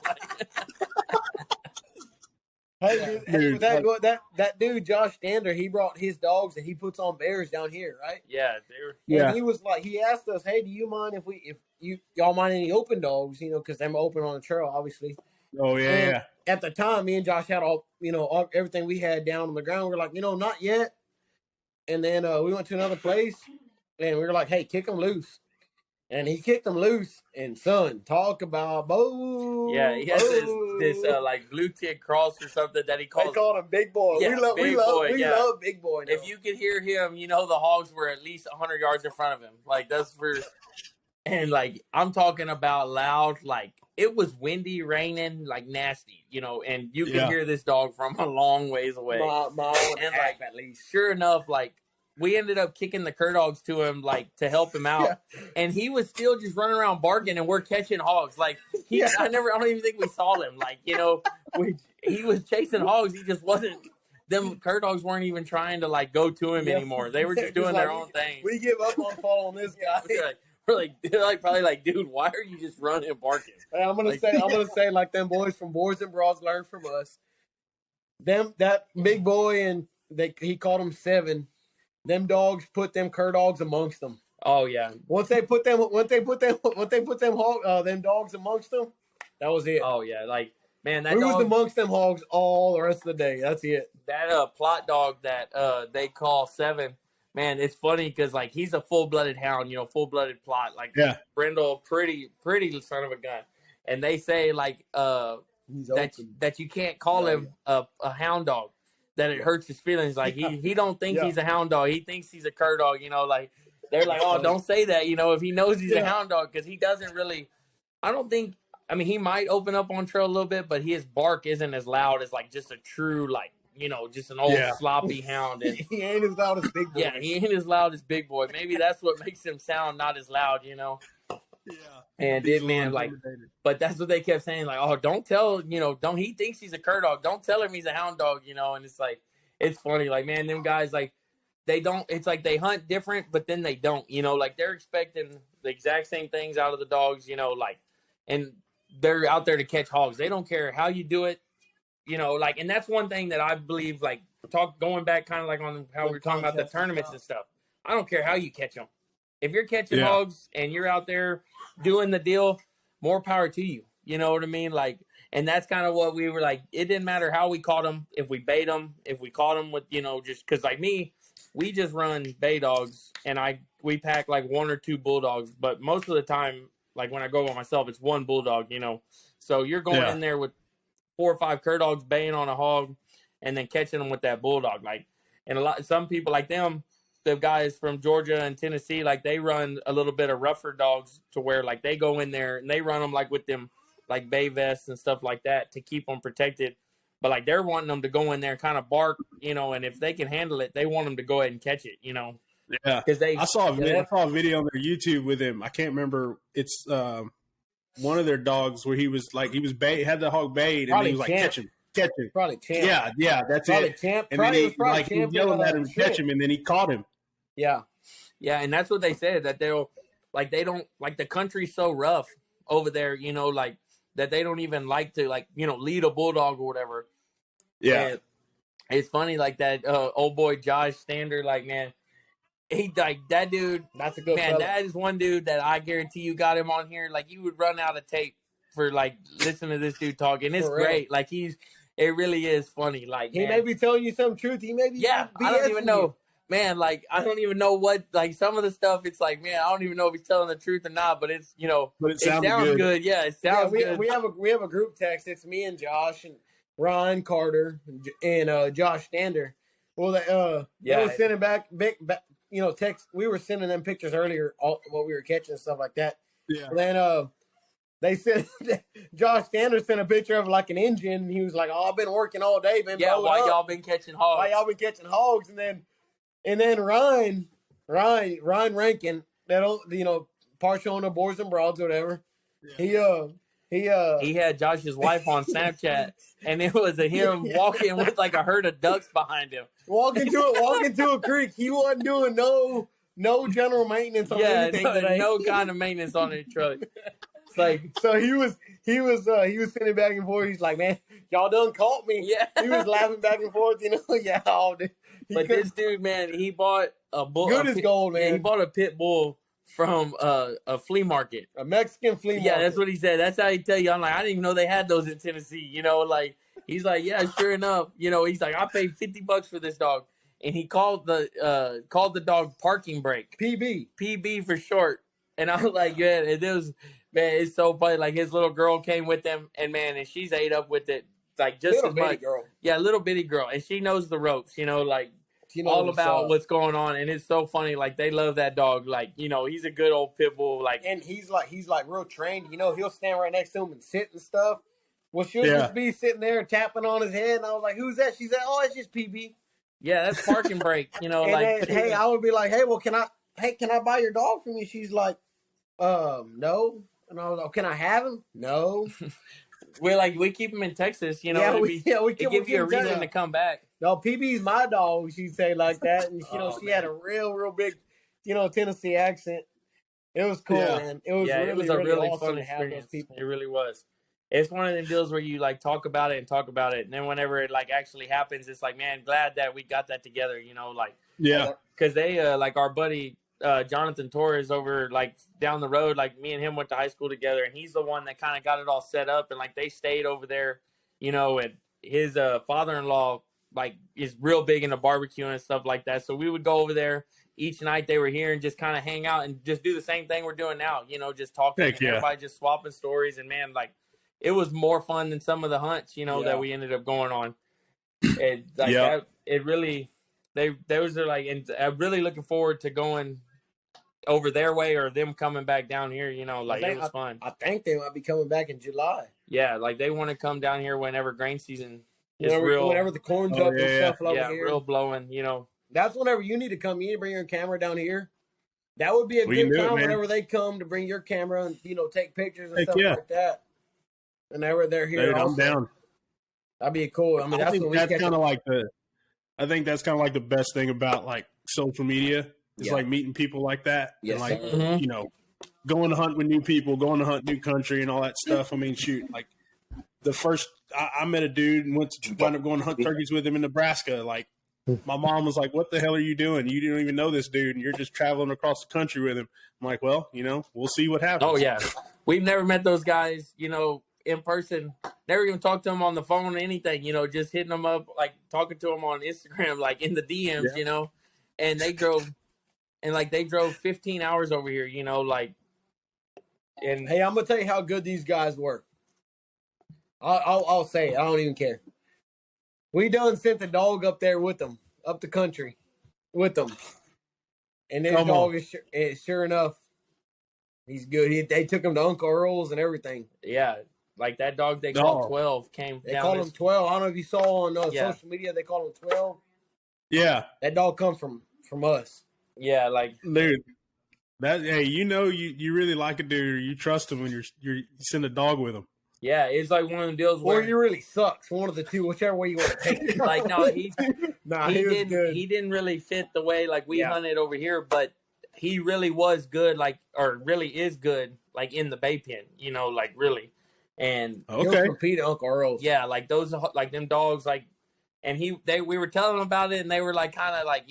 Hey, dude, that dude Josh Stander, he brought his dogs and he puts on bears down here, right? Yeah, he was like, he asked us, hey, do you mind if y'all mind any open dogs? You know, because they're open on the trail, obviously. Oh yeah. And at the time, me and Josh had everything we had down on the ground. We're like, not yet. And then we went to another place, and we were like, hey, kick them loose. And he kicked them loose, and son, talk about boo. Yeah, he has this like blue tick cross or something that he calls. They called him Big Boy. Yeah, we love Big Boy now. If you could hear him, the hogs were at least 100 yards in front of him. Like, that's for... And, like, I'm talking about loud, like, it was windy, raining, like, nasty, and you can hear this dog from a long ways away. And, like, at least. Sure enough, like, we ended up kicking the cur dogs to him, like, to help him out. Yeah. And he was still just running around barking, and we're catching hogs. Like, I don't even think we saw him. Like, he was chasing hogs. He just wasn't. Them cur dogs weren't even trying to, like, go to him anymore. They were just doing their own thing. We give up on following this guy. They're probably like, dude, why are you just running and barking? Hey, I'm gonna say like them boys from Boys and Bras learned from us. That Big Boy and he called them 7. Them dogs put them cur dogs amongst them. Oh yeah. Once they put them dogs amongst them, that was it. Oh yeah, like man, that we was amongst them hogs all the rest of the day. That's it. That plot dog that they call 7. Man, it's funny because, like, he's a full-blooded hound, full-blooded plot. Like, Brindle, pretty son of a gun. And they say, like, that you can't call him a hound dog, that it hurts his feelings. Like, he don't think he's a hound dog. He thinks he's a cur dog, like, they're like, oh, don't say that, if he knows he's a hound dog, because he doesn't really, he might open up on trail a little bit, but his bark isn't as loud as, like, just a true, like, just an old sloppy hound. And he ain't as loud as Big Boy. Yeah, he ain't as loud as Big Boy. Maybe that's what makes him sound not as loud, Yeah. And then, man, like, but that's what they kept saying, like, oh, don't tell, he thinks he's a cur dog. Don't tell him he's a hound dog, and it's like, it's funny. Like, man, them guys, like, it's like they hunt different, but then they don't, like they're expecting the exact same things out of the dogs, like, and they're out there to catch hogs. They don't care how you do it. Like, and that's one thing that I believe, like, going back kind of like on how we were talking about the tournaments and stuff. I don't care how you catch them. If you're catching hogs and you're out there doing the deal, more power to you. You know what I mean? Like, and that's kind of what we were like. It didn't matter how we caught them, if we bait them, if we caught them with, just because like me, we just run bay dogs and we pack like 1 or 2 bulldogs. But most of the time, like when I go by myself, it's 1 bulldog, So you're going in there with 4 or 5 cur dogs baying on a hog, and then catching them with that bulldog. Like, and some people like them, the guys from Georgia and Tennessee, like they run a little bit of rougher dogs to where like they go in there and they run them like with them like bay vests and stuff like that to keep them protected. But like they're wanting them to go in there and kind of bark, and if they can handle it, they want them to go ahead and catch it, Yeah, because I saw a video on their YouTube with him. I can't remember. It's one of their dogs where he was had the hog bayed, and he was like, catch him. Probably Champ. Yeah, that's probably it. Champ. And then he was Champ yelling at him to catch him, and then he caught him. Yeah, and that's what they said, that they don't like, the country's so rough over there, like that they don't even like to lead a bulldog or whatever. Yeah, and it's funny, like that old boy Josh Stander, like, man, he like that dude. that's a good man. fella. That is one dude that I guarantee you got him on here. Like, you would run out of tape for like listening to this dude talk, and it's great. Like, it really is funny. Like, he may be telling you some truth. He may be I don't even know, man. Like, I don't even know what, like, some of the stuff. It's like, man, I don't even know if he's telling the truth or not. But it's but it sounds good. Yeah, it sounds good. We have a group text. It's me and Josh and Ron Carter and Josh Stander. Well, they were sending back text. We were sending them pictures earlier, what we were catching and stuff like that. Yeah. And then they said Josh Stander sent a picture of like an engine. He was like, "Oh, I've been working all day, been why y'all been catching hogs? Why y'all been catching hogs?" And then Ryan Rankin, that partial owner Boys and Broads or whatever. Yeah. He had Josh's wife on Snapchat, and it was him walking with like a herd of ducks behind him. Walking to a creek. He wasn't doing no general maintenance on anything today. No kind of maintenance on his truck. It's like, so he was sitting back and forth. He's like, "Man, y'all done caught me." Yeah. He was laughing back and forth. But this dude, man, he bought a bull. Good as gold, man. Yeah, he bought a pit bull from a flea market, a Mexican flea market. Yeah, that's what he said. That's how he tell you. I'm like, I didn't even know they had those in Tennessee. Like, he's like, yeah, sure enough. He's like, I paid $50 for this dog, and he called the dog Parking Brake, PB for short. And I was like, yeah, it was, man, it's so funny. Like, his little girl came with him, and she ate up with it, like, just little as much. Girl. Yeah, little bitty girl, and she knows the ropes. Like, all about what's going on, and it's so funny. Like, they love that dog. Like, he's a good old pit bull. Like, and he's like real trained. He'll stand right next to him and sit and stuff. Well, she'll just be sitting there tapping on his head, and I was like, "Who's that?" She said, "Oh, it's just PB." Yeah, that's Parking Brake. And then, hey, I would be like, "Hey, well, can I buy your dog from you?" She's like, no. And I was like, "Can I have him?" No. we keep him in Texas. We give you a reason to come back. No, PB's my dog. She'd say like that, and she had a real big, Tennessee accent. It was cool, man. It was it was a really awesome fun to have experience. those people. It really was. It's one of them deals where you like talk about it, and then whenever it like actually happens, it's like, man, glad that we got that together. Because they like our buddy Jonathan Torres over like down the road, like me and him went to high school together, and he's the one that kind of got it all set up, and like they stayed over there, and his father-in-law like is real big into barbecue and stuff like that. So we would go over there each night they were here and just kind of hang out and just do the same thing we're doing now, just talking and everybody just swapping stories. And man, like it was more fun than some of the hunts, that we ended up going on. And like that, it really, those are like, and I'm really looking forward to going over their way or them coming back down here, like it was fun. I think they might be coming back in July. Yeah, like they want to come down here whenever grain season is whenever the corn's up and stuff over here. Real blowing, That's whenever you need to come. You need to bring your camera down here. That would be a good time whenever they come to bring your camera and, take pictures and stuff like that. Whenever they're here. I'm down. That'd be cool. I mean, I think that's kind of like the best thing about like social media. It's like meeting people like that. Yes, and like, going to hunt with new people, going to hunt new country and all that stuff. I mean, shoot, like the first, I met a dude and wound up going to hunt turkeys with him in Nebraska. Like my mom was like, "What the hell are you doing? You don't even know this dude and you're just traveling across the country with him." I'm like, "Well, we'll see what happens." Oh yeah. We've never met those guys, in person, never even talked to them on the phone or anything, just hitting them up, like talking to them on Instagram, like in the DMs, and they drove 15 hours over here, like, and hey, I'm going to tell you how good these guys were. I'll say it. I don't even care. We done sent the dog up there with them, up the country with them. And this dog is sure enough, he's good. They took him to Uncle Earl's and everything. Yeah, like that dog they call 12 came They down. call him 12. I don't know if you saw on social media, they call him 12. Yeah. That dog come from us. Yeah, like dude. Hey, you really like a dude, or you trust him when you send a dog with him. Yeah, it's like one of them deals where you really sucks. One of the two, whichever way you want to take it. Like no, he was good. He didn't really fit the way like we hunted over here, but he really was good, like or really is good, like in the bay pen, like really. And he'll compete at Uncle Earl's. Yeah, like those like them dogs, like, and we were telling them about it, and they were like kind of like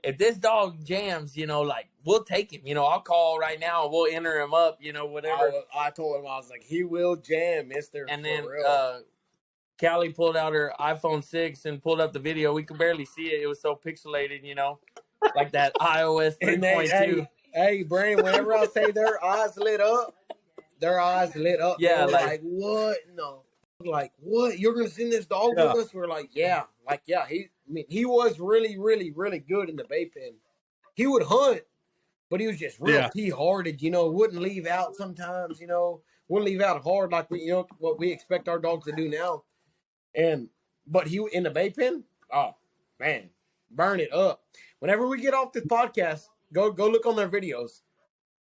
if this dog jams, like we'll take him. I'll call right now and we'll enter him up. Whatever. I told him I was like, he will jam, Mister. And then Callie pulled out her iPhone 6 and pulled up the video. We could barely see it. It was so pixelated, like that iOS 3.2. Hey, Brandon, whenever I say their eyes lit up. Yeah, like what? No. Like, what? You're going to send this dog with us? We're like, yeah. Like, yeah. He was really, really, really good in the bay pen. He would hunt, but he was just real key-hearted, wouldn't leave out sometimes, wouldn't leave out hard like what we expect our dogs to do now. But he in the bay pen, oh, man, burn it up. Whenever we get off this podcast, go look on their videos.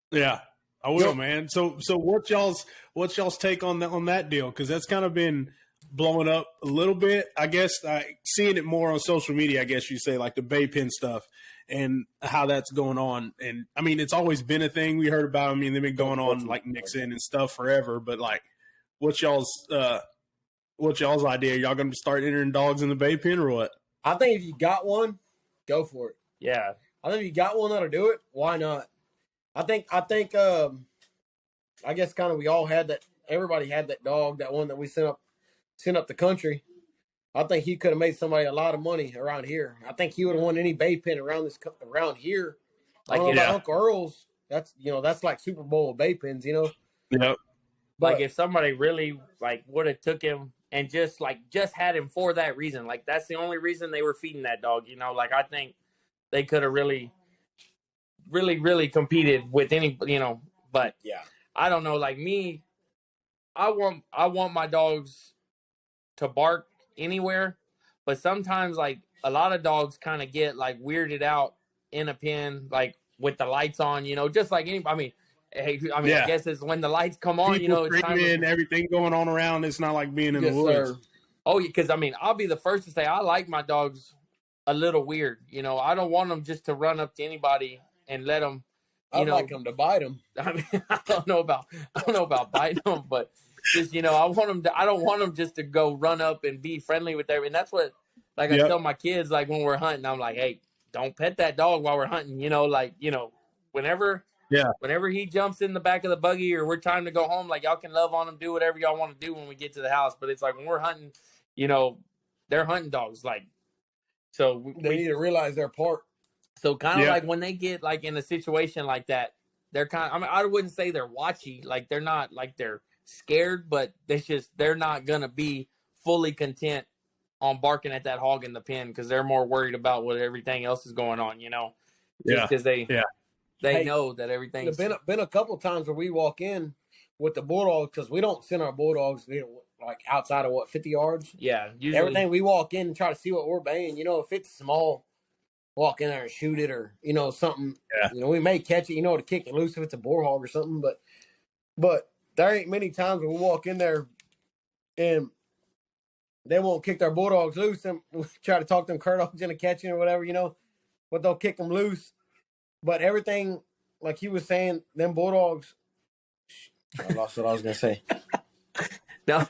Yeah. I will, man. So what's y'all's take on that deal? Because that's kind of been blowing up a little bit. I guess seeing it more on social media. I guess you say like the bay pen stuff and how that's going on. And I mean, it's always been a thing we heard about. I mean, they've been going on like Nixon and stuff forever. But like, what's y'all's idea? Y'all gonna start entering dogs in the bay pen or what? I think if you got one, go for it. Yeah, I think if you got one that'll do it, why not? I think I guess kind of we all had that. Everybody had that dog, that one that we sent up the country. I think he could have made somebody a lot of money around here. I think he would have won any bay pen around here. Like Uncle Earl's, that's like Super Bowl bay pens, Yep. But like if somebody really like would have took him and just had him for that reason, like that's the only reason they were feeding that dog. Like I think they could have really competed with any, but yeah, I don't know. Like me, I want my dogs to bark anywhere, but sometimes like a lot of dogs kind of get like weirded out in a pen, like with the lights on, just like anybody. I guess it's when the lights come on, people it's time and everything going on around. It's not like being in the woods. Sir. Oh, because I'll be the first to say I like my dogs a little weird. I don't want them just to run up to anybody and let them. I'd like them to bite them. I mean, I don't know about biting them, but just I want them to. I don't want them just to go run up and be friendly with everyone. And that's what, like, I tell my kids, like when we're hunting, I'm like, hey, don't pet that dog while we're hunting. Whenever he jumps in the back of the buggy or we're trying to go home, like y'all can love on him, do whatever y'all want to do when we get to the house. But it's like when we're hunting, they're hunting dogs, like. So they need to realize their part. So kind of like when they get like in a situation like that, they're kind of, I wouldn't say they're watchy. Like they're not like they're scared, but they're not going to be fully content on barking at that hog in the pen because they're more worried about what everything else is going on, just because they know that everything's. There's been a couple of times where we walk in with the bulldogs because we don't send our bulldogs, like outside of 50 yards. Yeah. Usually. Everything we walk in and try to see what we're baying, if it's small, walk in there and shoot it or, something. Yeah. We may catch it, to kick it loose if it's a boar hog or something. But there ain't many times when we walk in there and they won't kick their bulldogs loose and try to talk them cur dogs into catching or whatever, but they'll kick them loose. But everything, like he was saying, them bulldogs, I lost what I was going to say. No,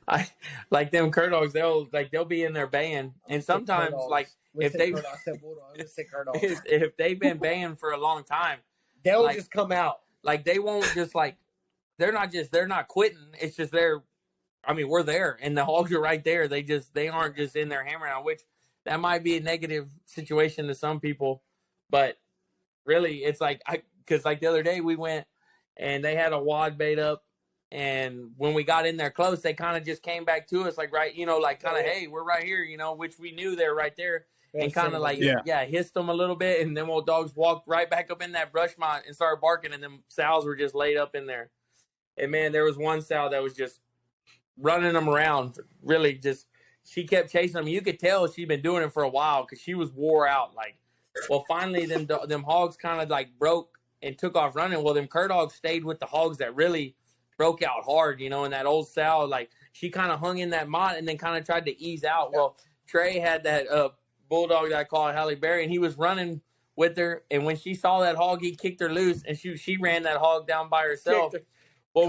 I like them cur dogs. They'll be in there baying, and sometimes like if they've been baying for a long time, they'll just come out. Like they won't just like they're not quitting. It's just we're there, and the hogs are right there. They aren't just in there hammering on, which that might be a negative situation to some people, but really it's like because like the other day we went and they had a wad bait up. And when we got in there close, they kind of just came back to us like, right, like kind of, hey, we're right here, which we knew they were right there. And kind of like, hissed them a little bit. And then old dogs walked right back up in that brush mine and started barking. And then sows were just laid up in there. And, man, there was one sow that was just running them around, really just – she kept chasing them. You could tell she'd been doing it for a while because she was wore out. Well, finally them hogs kind of, broke and took off running. Well, them cur dogs stayed with the hogs that really broke out hard, and that old sow, she kind of hung in that mott and then kind of tried to ease out. Well, Trey had that bulldog that I call Halle Berry, and he was running with her. And when she saw that hog, he kicked her loose, and she ran that hog down by herself. Well,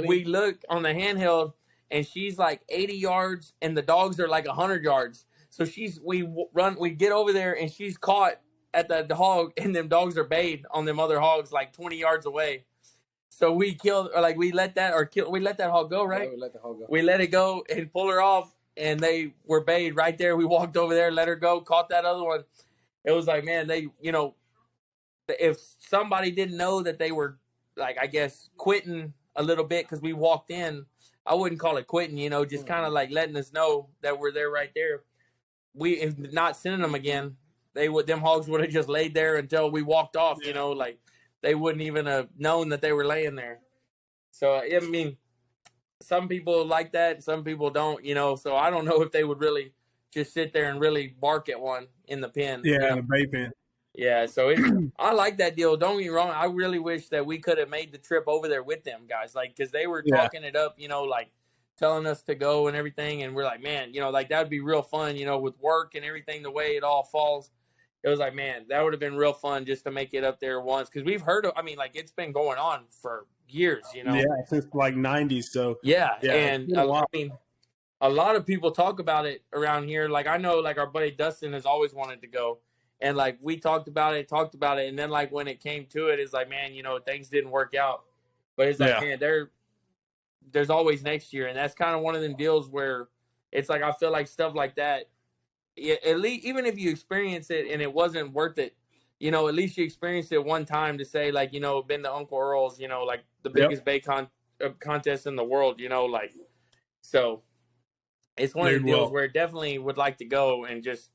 we looked on the handheld, and she's 80 yards, and the dogs are 100 yards. So we get over there, and she's caught at the hog, and them dogs are bayed on them other hogs 20 yards away. So we killed, or we let that hog go, right? Yeah, we let the hog go. We let it go and pull her off. And they were bayed right there. We walked over there, let her go, caught that other one. It was man, they, if somebody didn't know that they were, I guess, quitting a little bit because we walked in, I wouldn't call it quitting, just kind of letting us know that we're there right there. We, if not sending them again, them hogs would have just laid there until we walked off, they wouldn't even have known that they were laying there. So, I mean, some people like that, some people don't, so I don't know if they would really just sit there and really bark at one in the pen. Yeah, in the bait pen. Yeah, so I like that deal. Don't get me wrong. I really wish that we could have made the trip over there with them guys, because they were talking it up, telling us to go and everything. And we're man, that would be real fun, with work and everything, the way it all falls. It was man, that would have been real fun just to make it up there once. Because we've heard of, it's been going on for years, Yeah, since 90s. So and a lot of people talk about it around here. I know our buddy Dustin has always wanted to go, and we talked about it, and then when it came to it, it's man, things didn't work out, but it's man, there's always next year. And that's kind of one of them deals where it's I feel stuff like that, at least even if you experience it and it wasn't worth it, at least you experienced it one time to say, been to Uncle Earl's, the biggest bait contest in the world, so it's one of the deals where definitely would like to go and just,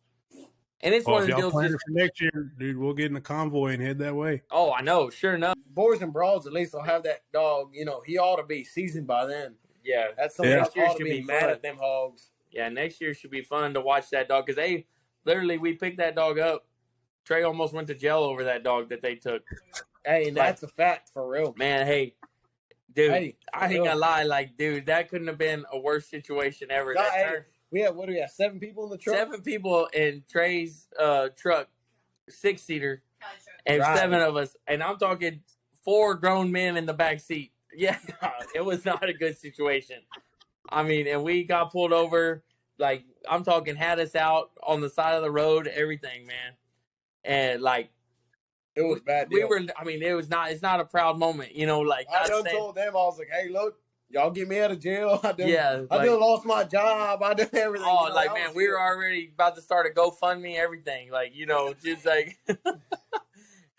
and it's one of the deals for next year, dude, we'll get in the convoy and head that way. Oh, I know. Sure enough. Boys and Broads, at least will have that dog, he ought to be seasoned by then. Yeah. That's something next year should be mad at them hogs. Yeah, next year should be fun to watch that dog, because we picked that dog up. Trey almost went to jail over that dog that they took. Hey, and that's a fact for real. Man, hey, dude, I ain't gonna lie. Dude, that couldn't have been a worse situation ever. We have 7 people in the truck? 7 people in Trey's truck, 6-seater, and 7 of us. And I'm talking 4 grown men in the back seat. Yeah, it was not a good situation. And we got pulled over. I'm talking, had us out on the side of the road, everything, man. And it was bad. We were. It was not. It's not a proud moment, I done told them, I was hey, look, y'all get me out of jail. I done lost my job. I done everything. Oh, man, we were already about to start a GoFundMe, everything. Just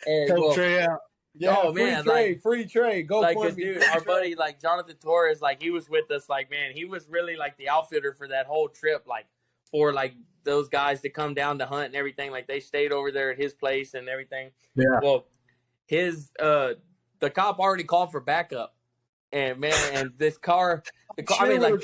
and Trey out. Yeah, free Trey, go for me. Dude, our buddy, Jonathan Torres, he was with us, man, he was really the outfitter for that whole trip, for those guys to come down to hunt and everything. They stayed over there at his place and everything. Yeah. Well, the cop already called for backup, and man, and this car. That's what I'm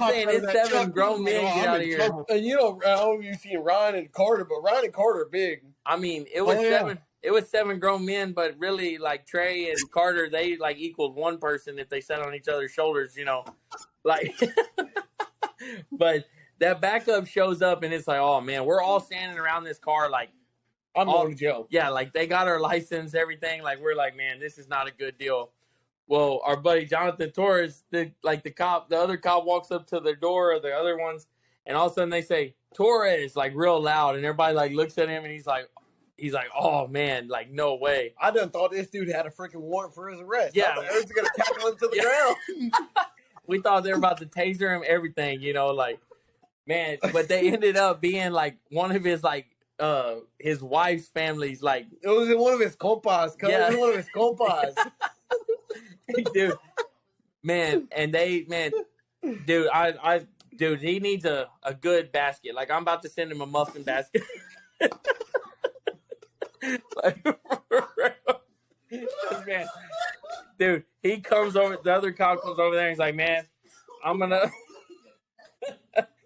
saying. It's 7 grown men get out of here. And I don't know if you've seen Ryan and Carter, but Ryan and Carter are big. It was 7. It was 7 grown men, but really, Trey and Carter, they equaled 1 person if they sat on each other's shoulders, But that backup shows up, and it's oh man, we're all standing around this car I'm going to jail. Yeah, they got our license, everything. We're man, this is not a good deal. Well, our buddy Jonathan Torres, the other cop walks up to the door of the other ones, and all of a sudden they say Torres real loud, and everybody looks at him, and he's like, oh man, no way. I done thought this dude had a freaking warrant for his arrest. Yeah, I was gonna tackle him to the ground. We thought they were about to taser him, everything, man. But they ended up being one of his wife's family's it was one of his compas. Yeah. It was one of his compas. Dude, man, and dude, dude, he needs a good basket. Like, I'm about to send him a muffin basket. Like, man, dude, he comes over. The other cow comes over there. And he's like, man, I'm gonna.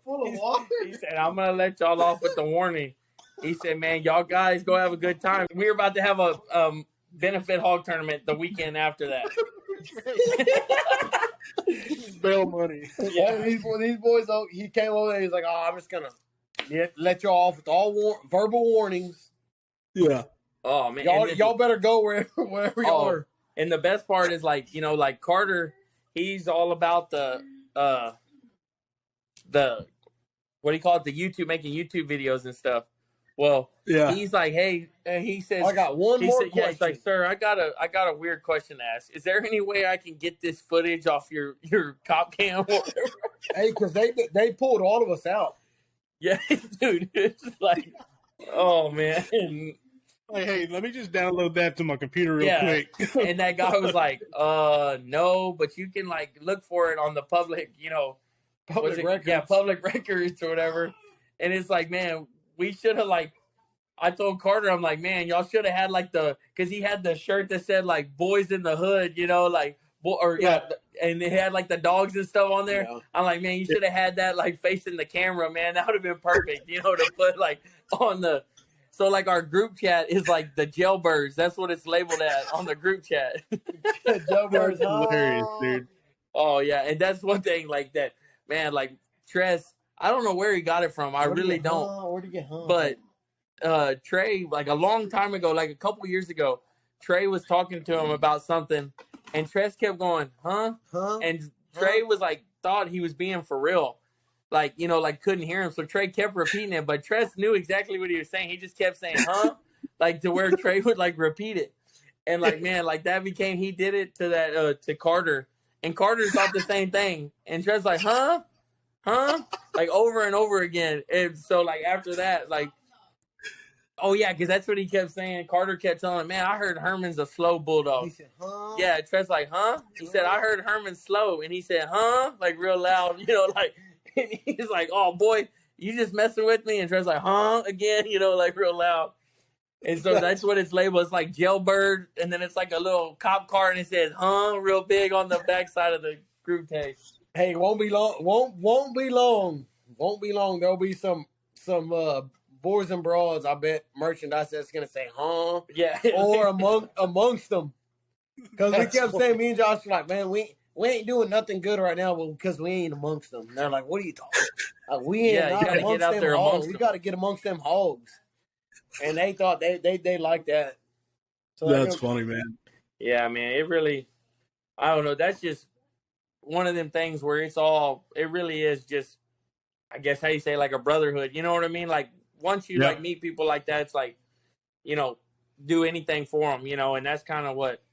Full of water. He said, I'm gonna let y'all off with the warning. He said, man, y'all guys go have a good time. We were about to have a benefit hog tournament the weekend after that. Bail money. Yeah, these boys, though, he came over there. He's like, "Oh, I'm just gonna let y'all off with all verbal warnings. Yeah. Oh man, Y'all better go wherever y'all are." And the best part is, like, you know, like Carter, he's all about the what do you call it? The YouTube, making YouTube videos and stuff. Well, yeah, he's like, hey, and he says, I got one more question. Yeah, he's like, sir, I got a weird question to ask. Is there any way I can get this footage off your cop cam or whatever? Hey, because they pulled all of us out. Yeah, dude, it's like, oh man. Like, hey, let me just download that to my computer real quick. And that guy was like, no, but you can, like, look for it on the public, you know, public records. Yeah, public records or whatever. And it's like, man, we should have, like, I told Carter, I'm like, man, y'all should have had, like, because he had the shirt that said, like, boys in the hood, you know, like, and they had, like, the dogs and stuff on there. Yeah. I'm like, man, you should have had that, like, facing the camera, man. That would have been perfect, you know, to put, like, on the. So, like, our group chat is, like, the jailbirds. That's what it's labeled at on the group chat. Jailbirds. Hilarious, dude. Oh, yeah. And that's one thing, like, that, man, like, Tress, I don't know where he got it from. I really don't. Where'd he get hung? But Trey, like, a long time ago, like a couple years ago, Trey was talking to him about something, and Tress kept going, huh? And Trey was, like, thought he was being for real. Like, you know, like, couldn't hear him. So Trey kept repeating it, but Tress knew exactly what he was saying. He just kept saying, huh? Like, to where Trey would, like, repeat it. And, like, man, like, that became, he did it to that, to Carter. And Carter thought the same thing. And Tress like, huh? Like, over and over again. And so, like, after that, like, oh, yeah, because that's what he kept saying. Carter kept telling him, man, I heard Herman's a slow bulldog. He said, huh? Yeah, Tress like, huh? He said, I heard Herman's slow. And he said, huh? Like, real loud, you know, like. And he's like, oh, boy, you just messing with me? And Trent's like, huh? Again, you know, like, real loud. And so that's what it's labeled. It's like jailbird, and then it's like a little cop car, and it says, huh, real big on the backside of the group text. Hey, won't be long. Won't be long. There'll be some boys and broads, I bet, merchandise that's going to say, huh? Yeah. Or amongst them. Because we kept saying, me and Josh were like, man, we ain't doing nothing good right now because we ain't amongst them. And they're like, what are you talking about? Like, we ain't not amongst them hogs. We got to get amongst them hogs. And they thought they liked that. So that's funny, man. Yeah, man. It really, I don't know. That's just one of them things where it really is just, I guess how you say, like a brotherhood. You know what I mean? Like, once you like meet people like that, it's like, you know, do anything for them, you know, and that's kind of what,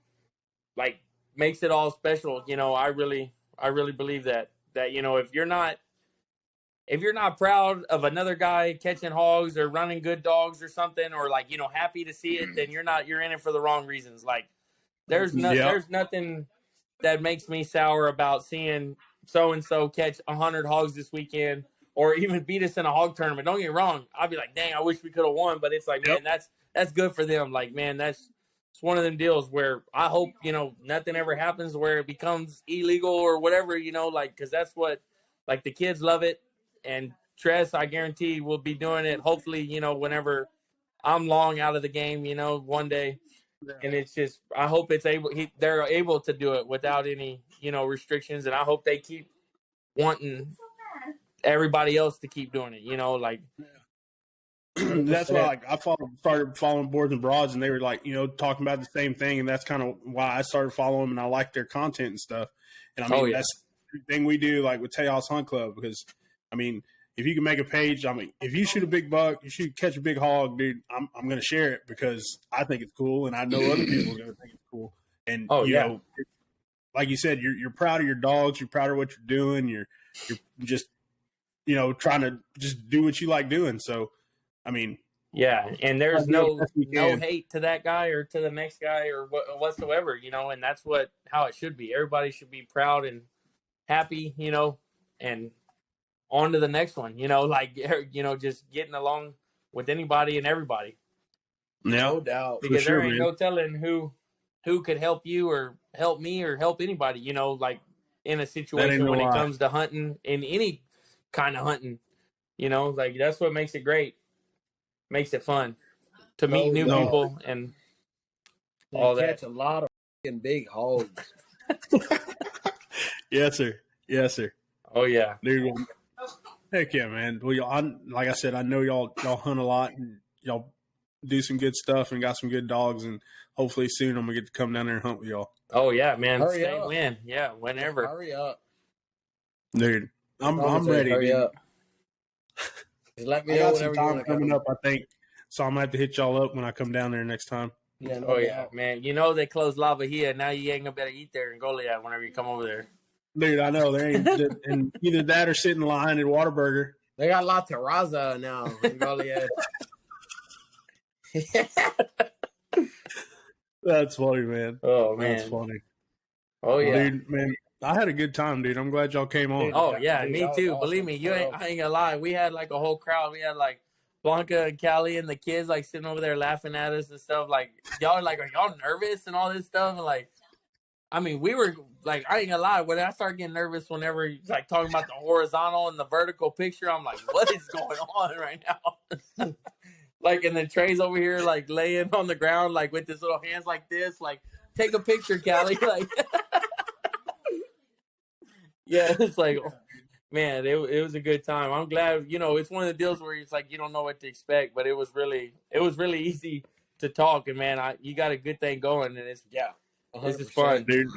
like, makes it all special. You know, I really believe that, you know, if you're not proud of another guy catching hogs or running good dogs or something, or, like, you know, happy to see it, then you're in it for the wrong reasons. Like, there's nothing that makes me sour about seeing so-and-so catch 100 hogs this weekend or even beat us in a hog tournament. Don't get me wrong. I'll be like, dang, I wish we could have won, but it's like, man, that's good for them. Like, man, it's one of them deals where I hope, you know, nothing ever happens where it becomes illegal or whatever, you know, like, because that's what, like, the kids love it. And Tress, I guarantee, will be doing it, hopefully, you know, whenever I'm long out of the game, you know, one day. And it's just, I hope they're able to do it without any, you know, restrictions. And I hope they keep wanting everybody else to keep doing it, you know, like. That's why, like, I started following Boards and Broads, and they were, like, you know, talking about the same thing, and that's kind of why I started following them, and I like their content and stuff. And I mean, that's the thing we do, like, with Tejas Hunt Club, because I mean, if you can make a page, I mean, if you shoot a big buck, you shoot catch a big hog, dude, I'm going to share it because I think it's cool, and I know other people are going to think it's cool. And you know, like you said, you're proud of your dogs, you're proud of what you're doing, you're just, you know, trying to just do what you like doing. So, I mean, Yeah, and there's I'll do no the best we no can. hate to that guy or to the next guy or whatsoever, you know, and that's how it should be. Everybody should be proud and happy, you know, and on to the next one, you know, like you know, just getting along with anybody and everybody. Yeah, No doubt. Because sure, there ain't man. no telling who could help you or help me or help anybody, you know, like in a situation no when it lie. comes to hunting, in any kind of hunting, you know, like that's what makes it great. Makes it fun to meet new doubt. people and You all catch that. a lot of fucking big hogs. Yes, sir. Yes, sir. Oh yeah. Dude, heck yeah, man. Well, like I said, I know y'all hunt a lot and y'all do some good stuff and got some good dogs, and hopefully soon I'm gonna get to come down there and hunt with y'all. Oh yeah, man. Hurry Stay up. when. Yeah, whenever. Hurry up. Dude, I'm Promise you, ready. Hurry Dude. up. Just let me I know got some whenever you time want to coming come. up, I think, so I'm gonna have to hit y'all up when I come down there next time. Yeah, no Oh yeah, doubt. man. You know they closed La Bahia. Now you ain't gonna be able to eat there in Goliad whenever you come over there. Dude, I know there ain't, and either that or sit in line at Whataburger. They got La Terraza now in Goliad. That's funny, man. Oh man. That's funny. Oh yeah. Dude, man, I had a good time, dude. I'm glad y'all came on. Dude, Oh yeah, dude, me that was too. awesome. Believe me, I ain't gonna lie. We had like a whole crowd. We had like Blanca and Callie and the kids like sitting over there laughing at us and stuff. Like y'all are y'all nervous and all this stuff? And like, I mean, we were like, I ain't gonna lie. When I start getting nervous, whenever he's like talking about the horizontal and the vertical picture, I'm like, what is going on right now? Like, and then Trey's over here like laying on the ground like with his little hands like this, like take a picture, Callie. Like, yeah, it's like, man, it was a good time. I'm glad, you know, it's one of the deals where it's like you don't know what to expect, but it was really easy to talk, and man, you got a good thing going, and it's this is fun, dude.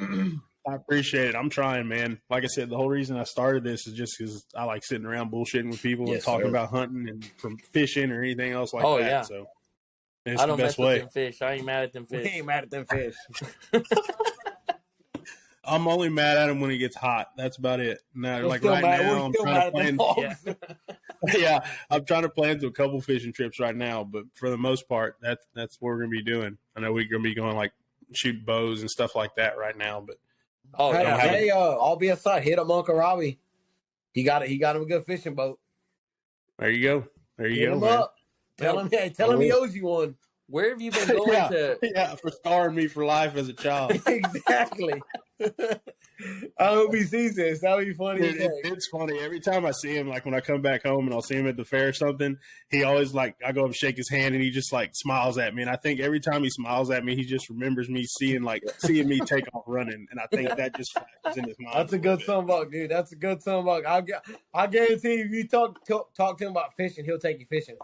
I appreciate it. I'm trying, man. Like I said, the whole reason I started this is just because I like sitting around bullshitting with people and Yes, talking sir. about hunting and from fishing or anything else like Oh, that. yeah. So it's I the don't best mess way. with them fish. I ain't mad at them We fish. ain't mad at them fish. I'm only mad at him when it gets hot. That's about it. Now, We're like still right mad. now, We're I'm still trying mad to at them plan. hogs. Yeah, I'm trying to plan to a couple fishing trips right now, but for the most part, that's what we're gonna be doing. I know we're gonna be going like shoot bows and stuff like that right now, but Oh Hey, yeah, have hey, all be aside, hit up Uncle Robbie. He got him a good fishing boat. there you go. There you Hit go, him man. up. Tell him he owes you one. where have you been going yeah, to? yeah, for scarring me for life as a child. Exactly. I hope he sees this. That would be funny. Dude, it's funny. Every time I see him, like when I come back home and I'll see him at the fair or something, he always like, I go up and shake his hand and he just like smiles at me. And I think every time he smiles at me, he just remembers me seeing me take off running. And I think that just flashes in his mind. That's a good sunbuck, dude. That's a good sunbuck. I guarantee you, if you talk to him about fishing, he'll take you fishing.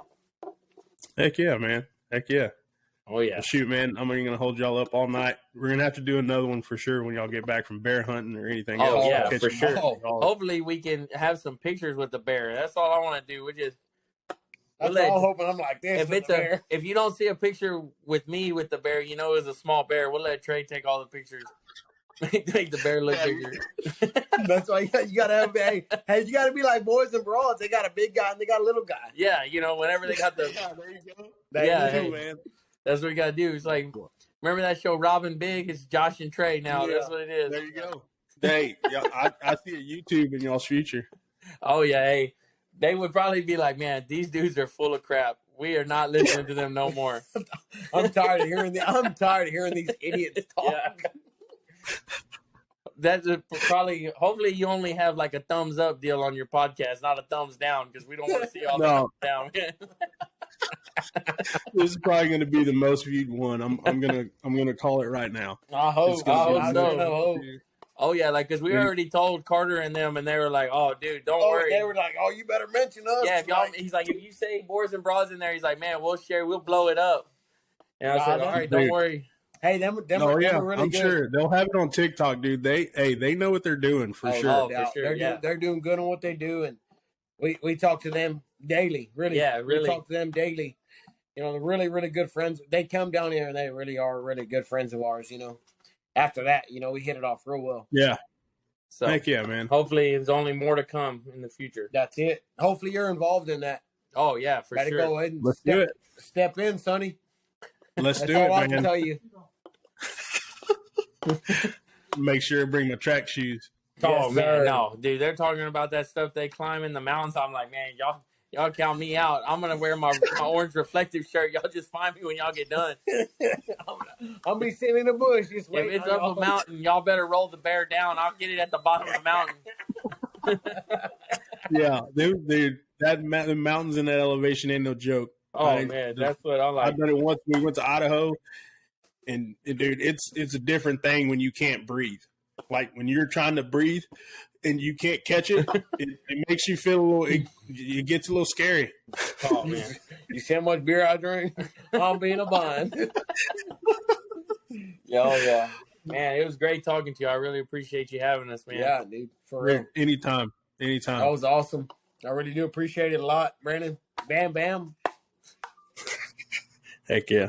Heck yeah, man. Heck yeah. Oh yeah, Well, shoot, man. I'm going to hold y'all up all night. We're going to have to do another one for sure when y'all get back from bear hunting or anything else. Oh, yeah, Catch for them sure. all. Hopefully we can have some pictures with the bear. That's all I want to do. We just That's all I'm hoping. I'm like this. if you don't see a picture with me with the bear, you know it's a small bear. We'll let Trey take all the pictures. Take the bear look bigger. That's why you gotta have hey, you gotta be like boys and broads. They got a big guy and they got a little guy. Yeah, you know, whenever they got the Yeah, there you go. Yeah, There you hey. go, man. that's what we gotta do. It's like remember that show Robin Big? It's Josh and Trey now. Yeah. That's what it is. There you go. Hey, I see a YouTube in y'all's future. Oh yeah, hey. They would probably be like, man, these dudes are full of crap. We are not listening to them no more. I'm tired of hearing these idiots talk. Yeah. That's probably. Hopefully, you only have like a thumbs up deal on your podcast, not a thumbs down, because we don't want to see all the No. thumbs down. This is probably going to be the most viewed one. I'm gonna call it right now. I hope so. so. Oh yeah, like because we Yeah. already told Carter and them, and they were like, "Oh, dude, don't worry." They were like, "Oh, you better mention us." Yeah, if y'all, he's like, if you say boys and bras in there, he's like, man, we'll blow it up. And I said, all right, don't Dude. worry. Hey, them Oh are yeah, really I'm good. sure they'll have it on TikTok, dude. They know what they're doing for sure. Oh, for sure, They're doing good on what they do, and we talk to them daily. Really, Yeah, really. We talk to them daily. You know, they're really, really good friends. They come down here and they really are really good friends of ours. You know, after that, you know, we hit it off real well. Yeah, So heck yeah, man. hopefully, there's only more to come in the future. That's it. Hopefully, you're involved in that. Oh yeah, for Gotta sure. go ahead and Let's do it. step in, Sonny. Let's That's do all I it, can man. tell you. Make sure to bring my track shoes. Oh Yes, man, sir. no, dude, they're talking about that stuff they climb in the mountains. I'm like, man, y'all count me out. I'm gonna wear my orange reflective shirt. Y'all just find me when y'all get done. I'll be sitting in the bush. Just If waiting it's on up a y'all. mountain, y'all better roll the bear down. I'll get it at the bottom of the mountain. Yeah, dude, the mountains in that elevation ain't no joke. Oh man, that's what I like. I've done it once. We went to Idaho, and dude, it's a different thing when you can't breathe. Like when you're trying to breathe and you can't catch it, it makes you feel a little. It gets a little scary. Oh man, You see how much beer I drink? I'll be in a bind. yeah, man, it was great talking to you. I really appreciate you having us, man. Yeah, dude, for real. Anytime. That was awesome. I really do appreciate it a lot, Brandon. Bam, bam. Heck yeah.